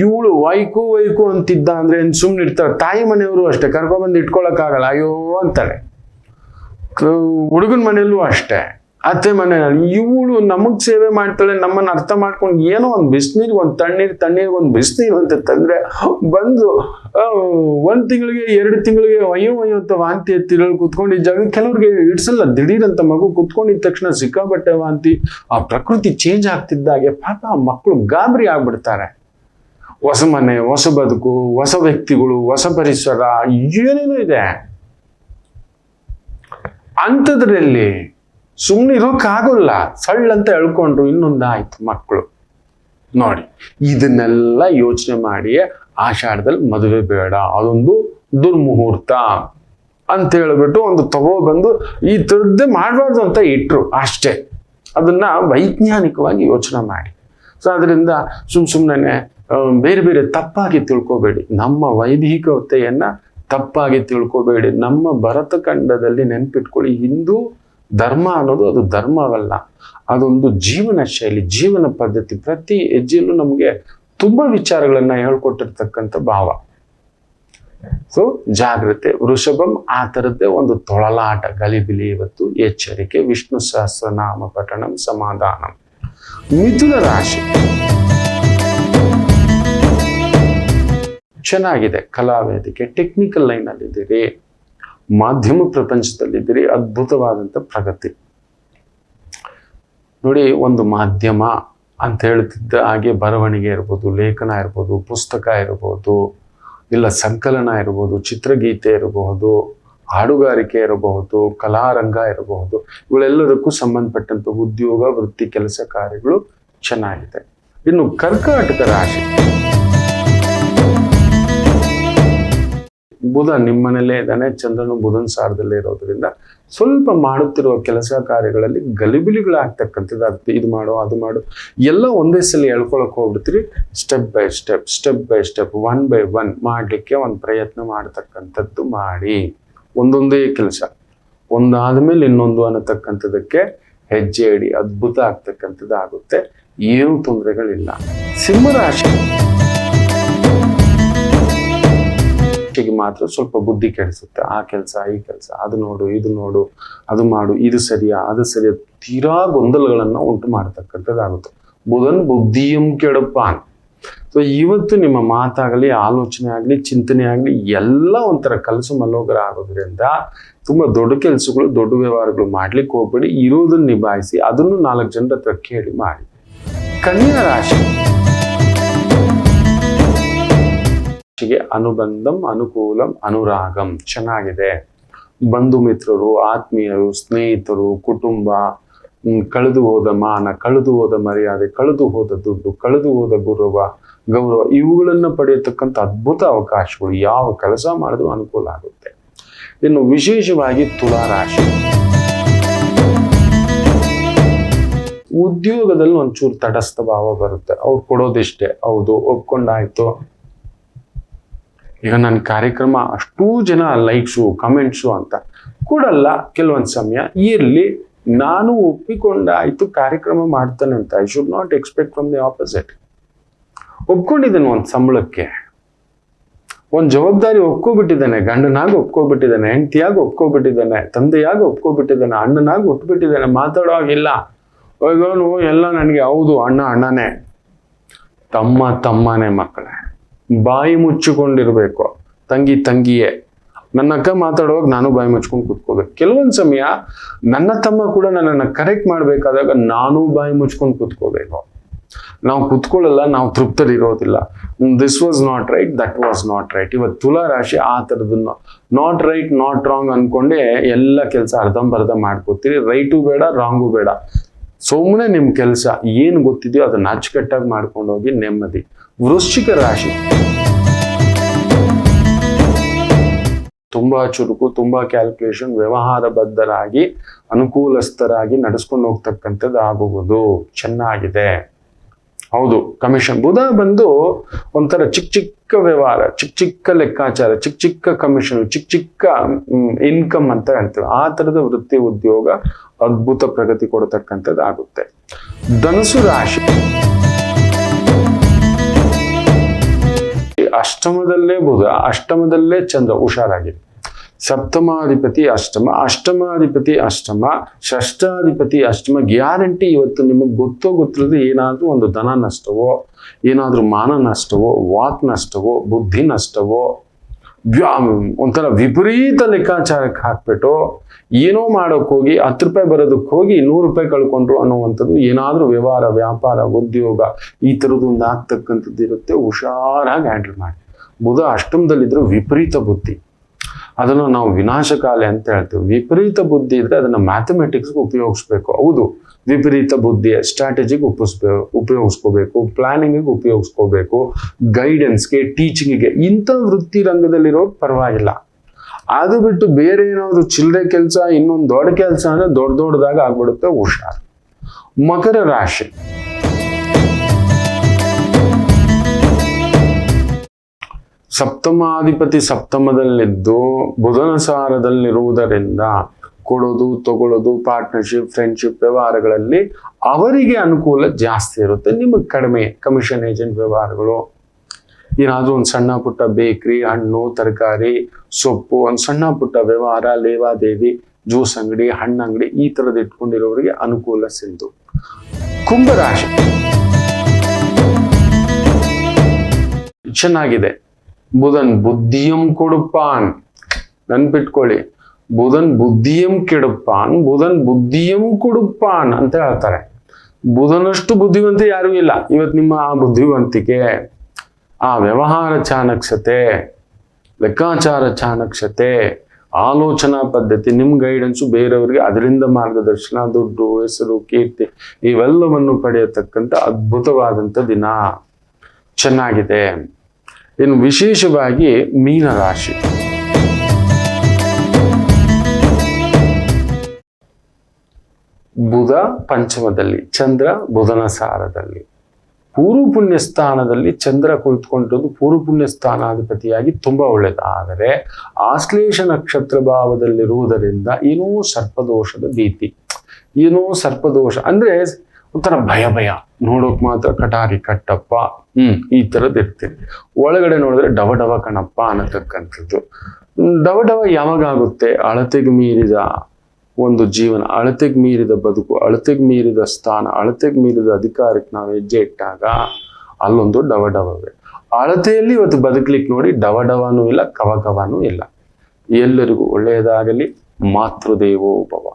ಇವಳು ವೈಕು ಅಂತಿದ್ದ ಅಂದ್ರೆ ಸುಮ್ಮನೆ ಇರ್ತಾರೆ. ತಾಯಿ ಮನೆಯವರು ಅಷ್ಟೇ, ಕರ್ಕೊಂಡ್ಬಂದು ಇಟ್ಕೊಳಕ್ಕಾಗಲ್ಲ, ಅಯ್ಯೋ ಅಂತಾರೆ. ಹುಡುಗನ ಮನೆಯಲ್ಲೂ ಅಷ್ಟೇ, ಅತ್ತೆ ಮನೆಯಲ್ಲಿ ಇವಳು ನಮಗ್ ಸೇವೆ ಮಾಡ್ತಾಳೆ, ನಮ್ಮನ್ನ ಅರ್ಥ ಮಾಡ್ಕೊಂಡು ಏನೋ ಒಂದು ಬಿಸಿನೀರು, ಒಂದು ತಣ್ಣೀರು ಒಂದು ಬಿಸಿನೀರು ಅಂತ ತಂದ್ರೆ ಬಂದು 1 ತಿಂಗಳಿಗೆ 2 ತಿಂಗಳಿಗೆ ಅಯ್ಯೋ ಅಂತ ವಾಂತಿ ಎತ್ತಿರಲು ಕುತ್ಕೊಂಡಿದ್ದ ಜಾಗ ಕೆಲವ್ರಿಗೆ ಇಡ್ಸಲ್ಲ. ದಿಢೀರಂತ ಮಗು ಕುತ್ಕೊಂಡಿದ ತಕ್ಷಣ ಸಿಕ್ಕಾಬಟ್ಟೆ ವಾಂತಿ. ಆ ಪ್ರಕೃತಿ ಚೇಂಜ್ ಆಗ್ತಿದ್ದಾಗೆ ಪಾಪ ಆ ಮಕ್ಕಳು ಗಾಬರಿ ಆಗ್ಬಿಡ್ತಾರೆ. ಹೊಸ ಮನೆ, ಹೊಸ ಬದುಕು, ಹೊಸ ವ್ಯಕ್ತಿಗಳು, ಹೊಸ ಪರಿಸರ, ಏನೇನೋ ಇದೆ. ಅಂಥದ್ರಲ್ಲಿ ಸುಮ್ಮನೆ ಇರೋಕ್ಕಾಗಲ್ಲ. ಸಳ್ಳಂತ ಹೇಳ್ಕೊಂಡ್ರು, ಇನ್ನೊಂದಾಯ್ತು ಮಕ್ಕಳು. ನೋಡಿ, ಇದನ್ನೆಲ್ಲ ಯೋಚನೆ ಮಾಡಿ ಆಷಾಢದಲ್ಲಿ ಮದುವೆ ಬೇಡ, ಅದೊಂದು ದುರ್ಮುಹೂರ್ತ ಅಂತ ಹೇಳ್ಬಿಟ್ಟು ಒಂದು ತಗೋಬಂದು ಈ ಥರದ್ದೇ ಮಾಡಬಾರ್ದು ಅಂತ ಇಟ್ರು ಅಷ್ಟೇ. ಅದನ್ನ ವೈಜ್ಞಾನಿಕವಾಗಿ ಯೋಚನೆ ಮಾಡಿ. ಸೊ ಅದರಿಂದ ಸುಮ್ಮನೆ ಬೇರೆ ಬೇರೆ ತಪ್ಪಾಗಿ ತಿಳ್ಕೊಬೇಡಿ. ನಮ್ಮ ವೈದಿಕತೆಯನ್ನ ತಪ್ಪಾಗಿ ತಿಳ್ಕೊಬೇಡಿ. ನಮ್ಮ ಭರತ ಖಂಡದಲ್ಲಿ ನೆನ್ಪಿಟ್ಕೊಳ್ಳಿ, ಹಿಂದೂ ಧರ್ಮ ಅನ್ನೋದು ಅದು ಧರ್ಮವಲ್ಲ, ಅದೊಂದು ಜೀವನ ಶೈಲಿ, ಜೀವನ ಪದ್ಧತಿ. ಪ್ರತಿ ಹೆಜ್ಜೆಯಲ್ಲೂ ನಮಗೆ ತುಂಬಾ ವಿಚಾರಗಳನ್ನ ಹೇಳ್ಕೊಟ್ಟಿರ್ತಕ್ಕಂಥ ಭಾವ. ಸೊ ಜಾಗ್ರತೆ. ವೃಷಭಂ ಆ ಥರದ್ದೇ ಒಂದು ತೊಳಲಾಟ, ಗಲಿಬಿಲಿ. ಇವತ್ತು ಎಚ್ಚರಿಕೆ. ವಿಷ್ಣು ಸಹಸ್ರನಾಮ ಪಠಣಂ ಸಮಾಧಾನಂ. ಮಿಥುನ ರಾಶಿ ಚೆನ್ನಾಗಿದೆ. ಕಲಾವೇದಿಕೆ, ಟೆಕ್ನಿಕಲ್ ಲೈನ್ ಅಲ್ಲಿ ಇದ್ದೀರಿ, ಮಾಧ್ಯಮ ಪ್ರಪಂಚದಲ್ಲಿದ್ದೀರಿ, ಅದ್ಭುತವಾದಂಥ ಪ್ರಗತಿ. ನೋಡಿ, ಒಂದು ಮಾಧ್ಯಮ ಅಂತ ಹೇಳ್ತಿದ್ದ ಹಾಗೆ ಬರವಣಿಗೆ ಇರ್ಬೋದು, ಲೇಖನ ಇರ್ಬೋದು, ಪುಸ್ತಕ ಇರ್ಬೋದು, ಇಲ್ಲ ಸಂಕಲನ ಇರ್ಬೋದು, ಚಿತ್ರಗೀತೆ ಇರಬಹುದು, ಹಾಡುಗಾರಿಕೆ ಇರಬಹುದು, ಕಲಾರಂಗ ಇರಬಹುದು, ಇವುಗಳೆಲ್ಲದಕ್ಕೂ ಸಂಬಂಧಪಟ್ಟಂತ ಉದ್ಯೋಗ, ವೃತ್ತಿ, ಕೆಲಸ ಕಾರ್ಯಗಳು ಚೆನ್ನಾಗಿದೆ. ಇನ್ನು ಕರ್ಕಾಟಕ ರಾಶಿ, ಬುಧ ನಿಮ್ಮನೇಲೇ ಇದ್ದಾನೆ, ಚಂದ್ರನು ಬುಧನ ಸಾರದಲ್ಲೇ ಇರೋದ್ರಿಂದ ಸ್ವಲ್ಪ ಮಾಡುತ್ತಿರುವ ಕೆಲಸ ಕಾರ್ಯಗಳಲ್ಲಿ ಗಲಿಬಿಲಿಗಳಾಗ್ತಕ್ಕಂಥದ್ದು ಆಗುತ್ತೆ. ಇದು ಮಾಡು, ಅದು ಮಾಡು, ಎಲ್ಲ ಒಂದೇ ಸಲ ಹೇಳ್ಕೊಳಕ್ ಹೋಗ್ಬಿಡ್ತೀರಿ. ಸ್ಟೆಪ್ ಬೈ ಸ್ಟೆಪ್ 1 by 1 ಮಾಡಲಿಕ್ಕೆ ಒಂದು ಪ್ರಯತ್ನ ಮಾಡ್ತಕ್ಕಂಥದ್ದು ಮಾಡಿ. ಒಂದೊಂದೇ ಕೆಲಸ ಒಂದಾದ್ಮೇಲೆ ಇನ್ನೊಂದು ಅನ್ನತಕ್ಕಂಥದಕ್ಕೆ ಹೆಜ್ಜೆ ಇಡಿ. ಅದ್ಭುತ ಆಗ್ತಕ್ಕಂಥದ್ದು ಆಗುತ್ತೆ, ಏನು ತೊಂದರೆಗಳಿಲ್ಲ. ಸಿಂಹರಾಶಿ ಮಾತ್ರ ಸ್ವಲ್ಪ ಬುದ್ಧಿ ಕೆಡಿಸುತ್ತೆ. ಆ ಕೆಲಸ, ಈ ಕೆಲಸ, ಅದು ನೋಡು, ಇದು ನೋಡು, ಅದು ಮಾಡು, ಇದು ಸರಿಯಾ, ಅದು ಸರಿಯಾ, ತೀರಾ ಗೊಂದಲಗಳನ್ನ ಉಂಟು ಮಾಡತಕ್ಕಂಥದ್ದಾಗುತ್ತೆ. ಬುಧನ್ ಬುದ್ಧಿಯಂ ಕೆಡಪಾನ್. ಸೊ ಇವತ್ತು ನಿಮ್ಮ ಮಾತಾಗಲಿ, ಆಲೋಚನೆ ಆಗಲಿ, ಚಿಂತನೆ ಆಗಲಿ ಎಲ್ಲ ಒಂಥರ ಕಲಸು ಮಲೋಗರ ಆಗೋದ್ರಿಂದ ತುಂಬಾ ದೊಡ್ಡ ಕೆಲಸಗಳು, ದೊಡ್ಡ ವ್ಯವಹಾರಗಳು ಮಾಡ್ಲಿಕ್ಕೆ ಹೋಗ್ಬೇಡಿ. ಇರೋದನ್ನ ನಿಭಾಯಿಸಿ, ಅದನ್ನು 4 ಜನರ ಹತ್ರ ಕೇಳಿ ಮಾಡಿ. ಕನ್ಯಾ ರಾಶಿ ಅನುಬಂಧಂ, ಅನುಕೂಲಂ, ಅನುರಾಗಂ ಚೆನ್ನಾಗಿದೆ. ಬಂಧು ಮಿತ್ರರು, ಆತ್ಮೀಯರು, ಸ್ನೇಹಿತರು, ಕುಟುಂಬ, ಕಳೆದು ಹೋದ ಮಾನ, ಕಳೆದು ಹೋದ ಮರ್ಯಾದೆ, ಕಳೆದು ಹೋದ ದುಡ್ಡು, ಕಳೆದು ಹೋದ ಗೌರವ ಇವುಗಳನ್ನ ಪಡೆಯತಕ್ಕಂಥ ಅದ್ಭುತ ಅವಕಾಶಗಳು. ಯಾವ ಕೆಲಸ ಮಾಡಿದ್ರು ಅನುಕೂಲ ಆಗುತ್ತೆ. ಇನ್ನು ವಿಶೇಷವಾಗಿ ತುಲಾ ರಾಶಿ, ಉದ್ಯೋಗದಲ್ಲಿ ಒಂಚೂರು ತಟಸ್ಥ ಭಾವ ಬರುತ್ತೆ. ಅವ್ರು ಕೊಡೋದಿಷ್ಟೇ, ಹೌದು ಒಪ್ಕೊಂಡಾಯ್ತು. ಈಗ ನನ್ನ ಕಾರ್ಯಕ್ರಮ ಅಷ್ಟೂ ಜನ ಲೈಕ್ಸು, ಕಮೆಂಟ್ಸು ಅಂತ ಕೊಡಲ್ಲ. ಕೆಲವೊಂದು ಸಮಯ ಇರ್ಲಿ, ನಾನು ಒಪ್ಪಿಕೊಂಡಾಯ್ತು ಕಾರ್ಯಕ್ರಮ ಮಾಡ್ತಾನೆ ಅಂತ. I should not expect from the opposite. ಒಪ್ಕೊಂಡಿದ್ದೇನೆ ಒಂದು ಸಂಬಳಕ್ಕೆ, ಒಂದು ಜವಾಬ್ದಾರಿ ಒಪ್ಕೊಬಿಟ್ಟಿದ್ದಾನೆ, ಗಂಡನಾಗಿ ಒಪ್ಕೊಬಿಟ್ಟಿದ್ದಾನೆ, ಹೆಂಡತಿಯಾಗಿ ಒಪ್ಕೊಬಿಟ್ಟಿದ್ದಾನೆ, ತಂದೆಯಾಗಿ ಒಪ್ಕೊಬಿಟ್ಟಿದ್ದಾನೆ, ಅಣ್ಣನಾಗಿ ಒಪ್ಪಿಬಿಟ್ಟಿದ್ದಾನೆ. ಮಾತಾಡೋವಾಗಿಲ್ಲ, ಹೋಗೋನು ಎಲ್ಲ ನನಗೆ ಹೌದು, ಅಣ್ಣ ಅಣ್ಣನೇ, ತಮ್ಮ ತಮ್ಮನೇ, ಮಕ್ಕಳೇ ಬಾಯಿ ಮುಚ್ಚಿಕೊಂಡಿರ್ಬೇಕು, ತಂಗಿ ತಂಗಿಯೇ. ನನ್ನ ಅಕ್ಕ ಮಾತಾಡುವಾಗ ನಾನು ಬಾಯಿ ಮುಚ್ಕೊಂಡು ಕೂತ್ಕೋಬೇಕು. ಕೆಲವೊಂದು ಸಮಯ ನನ್ನ ತಮ್ಮ ಕೂಡ ನನ್ನನ್ನು ಕರೆಕ್ಟ್ ಮಾಡ್ಬೇಕಾದಾಗ ನಾನು ಬಾಯಿ ಮುಚ್ಕೊಂಡು ಕೂತ್ಕೋಬೇಕು. ನಾವು ಕುತ್ಕೊಳ್ಳಲ್ಲ, ನಾವು ತೃಪ್ತರಿರೋದಿಲ್ಲ. This was not right, that was not right. ಇವತ್ತು ತುಲಾ ರಾಶಿ ಆ ಥರದನ್ನು ನಾಟ್ ರೈಟ್ ನಾಟ್ ರಾಂಗ್ ಅನ್ಕೊಂಡೆ ಎಲ್ಲ ಕೆಲಸ ಅರ್ಧಂಬರ್ಧ ಮಾಡ್ಕೋತೀರಿ. ರೈಟು ಬೇಡ, ರಾಂಗು ಬೇಡ, ಸುಮ್ಮನೆ ನಿಮ್ಮ ಕೆಲಸ ಏನು ಗೊತ್ತಿದೆಯೋ ಅದನ್ನ ಅಚ್ಚುಕಟ್ಟಾಗಿ ಮಾಡ್ಕೊಂಡು ಹೋಗಿ ನೆಮ್ಮದಿ. ವೃಶ್ಚಿಕ ರಾಶಿ ತುಂಬಾ ಚುರುಕು, ತುಂಬಾ ಕ್ಯಾಲ್ಕುಲೇಷನ್, ವ್ಯವಹಾರ ಬದ್ಧರಾಗಿ ಅನುಕೂಲಸ್ಥರಾಗಿ ನಡೆಸ್ಕೊಂಡು ಹೋಗ್ತಕ್ಕಂಥದ್ದು ಆಗುವುದು. ಚೆನ್ನಾಗಿದೆ, ಹೌದು. ಕಮಿಷನ್ ಬುಧ ಬಂದು ಒಂಥರ ಚಿಕ್ಕ ಚಿಕ್ಕ ವ್ಯವಹಾರ, ಚಿಕ್ಕ ಚಿಕ್ಕ ಲೆಕ್ಕಾಚಾರ, ಚಿಕ್ಕ ಚಿಕ್ಕ ಕಮಿಷನ್, ಚಿಕ್ಕ ಚಿಕ್ಕ ಇನ್ಕಮ್ ಅಂತ ಹೇಳ್ತೇವೆ. ಆ ತರದ ವೃತ್ತಿ ಉದ್ಯೋಗ ಅದ್ಭುತ ಪ್ರಗತಿ ಕೊಡತಕ್ಕಂಥದ್ದು ಆಗುತ್ತೆ. ಧನುಸು ರಾಶಿ ಅಷ್ಟಮದಲ್ಲೇ ಬುಧ, ಅಷ್ಟಮದಲ್ಲೇ ಚಂದ್ರ, ಹುಷಾರಾಗಿದೆ. ಸಪ್ತಮಾಧಿಪತಿ ಅಷ್ಟಮ, ಅಷ್ಟಮಾಧಿಪತಿ ಅಷ್ಟಮ, ಷಷ್ಠಾಧಿಪತಿ ಅಷ್ಟಮ. ಗ್ಯಾರಂಟಿ ಇವತ್ತು ನಿಮಗೆ ಗೊತ್ತೋ ಗೊತ್ತಿಲ್ಲದೆ ಏನಾದ್ರೂ ಒಂದು ಧನ ನಷ್ಟವೋ, ಏನಾದ್ರೂ ಮಾನ ನಷ್ಟವೋ, ವಾಕ್ ನಷ್ಟವೋ, ಬುದ್ಧಿ ನಷ್ಟವೋ, ಒಂಥರ ವಿಪರೀತ ಲೆಕ್ಕಾಚಾರಕ್ಕೆ ಹಾಕ್ಬಿಟ್ಟು ಏನೋ ಮಾಡೋಕೆ ಹೋಗಿ 10 ರೂಪಾಯಿ ಬರೋದಕ್ಕೆ ಹೋಗಿ 100 ರೂಪಾಯಿ ಕಳ್ಕೊಂಡ್ರು ಅನ್ನುವಂಥದ್ದು ಏನಾದ್ರೂ ವ್ಯವಹಾರ, ವ್ಯಾಪಾರ, ಉದ್ಯೋಗ ಈ ಥರದೊಂದು ಆಗ್ತಕ್ಕಂಥದ್ದು ಇರುತ್ತೆ. ಹುಷಾರಾಗಿ ಹ್ಯಾಂಡಲ್ ಮಾಡಿ. ಬುಧ ಅಷ್ಟಮದಲ್ಲಿದ್ರೆ ವಿಪರೀತ ಬುದ್ಧಿ, ಅದನ್ನು ನಾವು ವಿನಾಶಕಾಲೆ ಅಂತ ಹೇಳ್ತೀವಿ. ವಿಪರೀತ ಬುದ್ಧಿ ಇದ್ರೆ ಅದನ್ನ ಮ್ಯಾಥಮೆಟಿಕ್ಸ್ಗೆ ಉಪಯೋಗಿಸ್ಬೇಕು. ಹೌದು, ವಿಪರೀತ ಬುದ್ಧಿ ಸ್ಟ್ರಾಟಜಿಗೆ ಉಪಯೋಗಿಸ್ಕೋಬೇಕು, ಪ್ಲಾನಿಂಗಿಗೆ ಉಪಯೋಗಿಸ್ಕೋಬೇಕು, ಗೈಡೆನ್ಸ್ಗೆ, ಟೀಚಿಂಗಿಗೆ. ಇಂಥ ವೃತ್ತಿ ರಂಗದಲ್ಲಿರೋರು ಪರವಾಗಿಲ್ಲ. ಅದು ಬಿಟ್ಟು ಬೇರೆ ಏನಾದ್ರು ಚಿಲ್ಲರೆ ಕೆಲಸ, ಇನ್ನೊಂದು ದೊಡ್ಡ ಕೆಲಸ ಅಂದ್ರೆ ದೊಡ್ಡದಾಗ ಆಗ್ಬಿಡುತ್ತೆ. ಹುಷಾರು. ಮಕರ ರಾಶಿ ಸಪ್ತಮಾಧಿಪತಿ ಸಪ್ತಮದಲ್ಲಿದ್ದು ಬುಧನ ಸಾರದಲ್ಲಿರುವುದರಿಂದ ಕೊಡೋದು ತಗೊಳ್ಳೋದು, ಪಾರ್ಟ್ನರ್ಶಿಪ್, ಫ್ರೆಂಡ್ಶಿಪ್ ವ್ಯವಹಾರಗಳಲ್ಲಿ ಅವರಿಗೆ ಅನುಕೂಲ ಜಾಸ್ತಿ ಇರುತ್ತೆ, ನಿಮಗೆ ಕಡಿಮೆ. ಕಮಿಷನ್ ಏಜೆಂಟ್ ವ್ಯವಹಾರಗಳು, ಏನಾದ್ರೂ ಒಂದು ಸಣ್ಣ ಪುಟ್ಟ ಬೇಕ್ರಿ, ಹಣ್ಣು ತರಕಾರಿ, ಸೊಪ್ಪು, ಒಂದು ಸಣ್ಣ ಪುಟ್ಟ ವ್ಯವಹಾರ, ಲೇವಾದೇವಿ, ಜ್ಯೂಸ್ ಅಂಗಡಿ, ಹಣ್ಣು ಅಂಗಡಿ ಈ ತರದ್ ಇಟ್ಕೊಂಡಿರೋರಿಗೆ ಅನುಕೂಲ ಸಿಂಧು. ಕುಂಭರಾಶಿ ಚೆನ್ನಾಗಿದೆ. ಬುಧನ್ ಬುದ್ಧಿಯಂ ಕೊಡುಪಾನ್, ನೆನ್ಪಿಟ್ಕೊಳ್ಳಿ. ಬುಧನ್ ಬುದ್ಧಿಯಂ ಕೆಡುಪಾನ್, ಬುಧನ್ ಬುದ್ಧಿಯಂ ಕೊಡುಪಾನ್ ಅಂತ ಹೇಳ್ತಾರೆ. ಬುಧನಷ್ಟು ಬುದ್ಧಿವಂತ ಯಾರೂ ಇಲ್ಲ. ಇವತ್ತು ನಿಮ್ಮ ಆ ಬುದ್ಧಿವಂತಿಕೆ, ಆ ವ್ಯವಹಾರ ಚಾಣಕ್ಷತೆ, ಲೆಕ್ಕಾಚಾರ ಚಾಣಕ್ಷತೆ, ಆಲೋಚನಾ ಪದ್ಧತಿ, ನಿಮ್ಮ ಗೈಡೆನ್ಸು ಬೇರೆಯವರಿಗೆ, ಅದರಿಂದ ಮಾರ್ಗದರ್ಶನ, ದುಡ್ಡು, ಹೆಸರು, ಕೀರ್ತಿ ಇವೆಲ್ಲವನ್ನು ಪಡೆಯತಕ್ಕಂಥ ಅದ್ಭುತವಾದಂಥ ದಿನ. ಚೆನ್ನಾಗಿದೆ. ಇನ್ನು ವಿಶೇಷವಾಗಿ ಮೀನರಾಶಿ ಬುಧ ಪಂಚಮದಲ್ಲಿ, ಚಂದ್ರ ಬುಧನ ಸಾರದಲ್ಲಿ. ಪೂರ್ವ ಪುಣ್ಯ ಸ್ಥಾನದಲ್ಲಿ ಚಂದ್ರ ಕುಳಿತುಕೊಂಡಿರೋದು ಪೂರ್ವ ಪುಣ್ಯ ಸ್ಥಾನಾಧಿಪತಿಯಾಗಿ ತುಂಬಾ ಒಳ್ಳೆಯದು. ಆದರೆ ಆಶ್ಲೇಷ ನಕ್ಷತ್ರ ಭಾವದಲ್ಲಿರುವುದರಿಂದ ಏನೋ ಸರ್ಪದೋಷದ ಭೀತಿ, ಏನೋ ಸರ್ಪದೋಷ ಅಂದ್ರೆ ಒಂಥರ ಭಯ, ನೋಡೋಕ್ ಮಾತ್ರ ಕಟಾರಿ ಕಟ್ಟಪ್ಪ, ಈ ಥರದ್ದು ಇರ್ತೀನಿ. ಒಳಗಡೆ ನೋಡಿದ್ರೆ ಡವ ಕಣಪ್ಪ ಅನ್ನತಕ್ಕಂಥದ್ದು. ಡವ ಯಾವಾಗ ಆಗುತ್ತೆ? ಅಳತೆಗೆ ಮೀರಿದ ಒಂದು ಜೀವನ, ಅಳತೆಗೆ ಮೀರಿದ ಬದುಕು, ಅಳತೆಗೆ ಮೀರಿದ ಸ್ಥಾನ, ಅಳತೆಗೆ ಮೀರಿದ ಅಧಿಕಾರಕ್ಕೆ ನಾವು ಹೆಜ್ಜೆ ಇಟ್ಟಾಗ ಅಲ್ಲೊಂದು ಡವಡವೇ. ಅಳತೆಯಲ್ಲಿ ಇವತ್ತು ಬದುಕಲಿಕ್ಕೆ ನೋಡಿ ಡವಡವನೂ ಇಲ್ಲ, ಕವಕವನೂ ಇಲ್ಲ. ಎಲ್ಲರಿಗೂ ಒಳ್ಳೆಯದಾಗಲಿ. ಮಾತೃದೇವೋ ಭವ.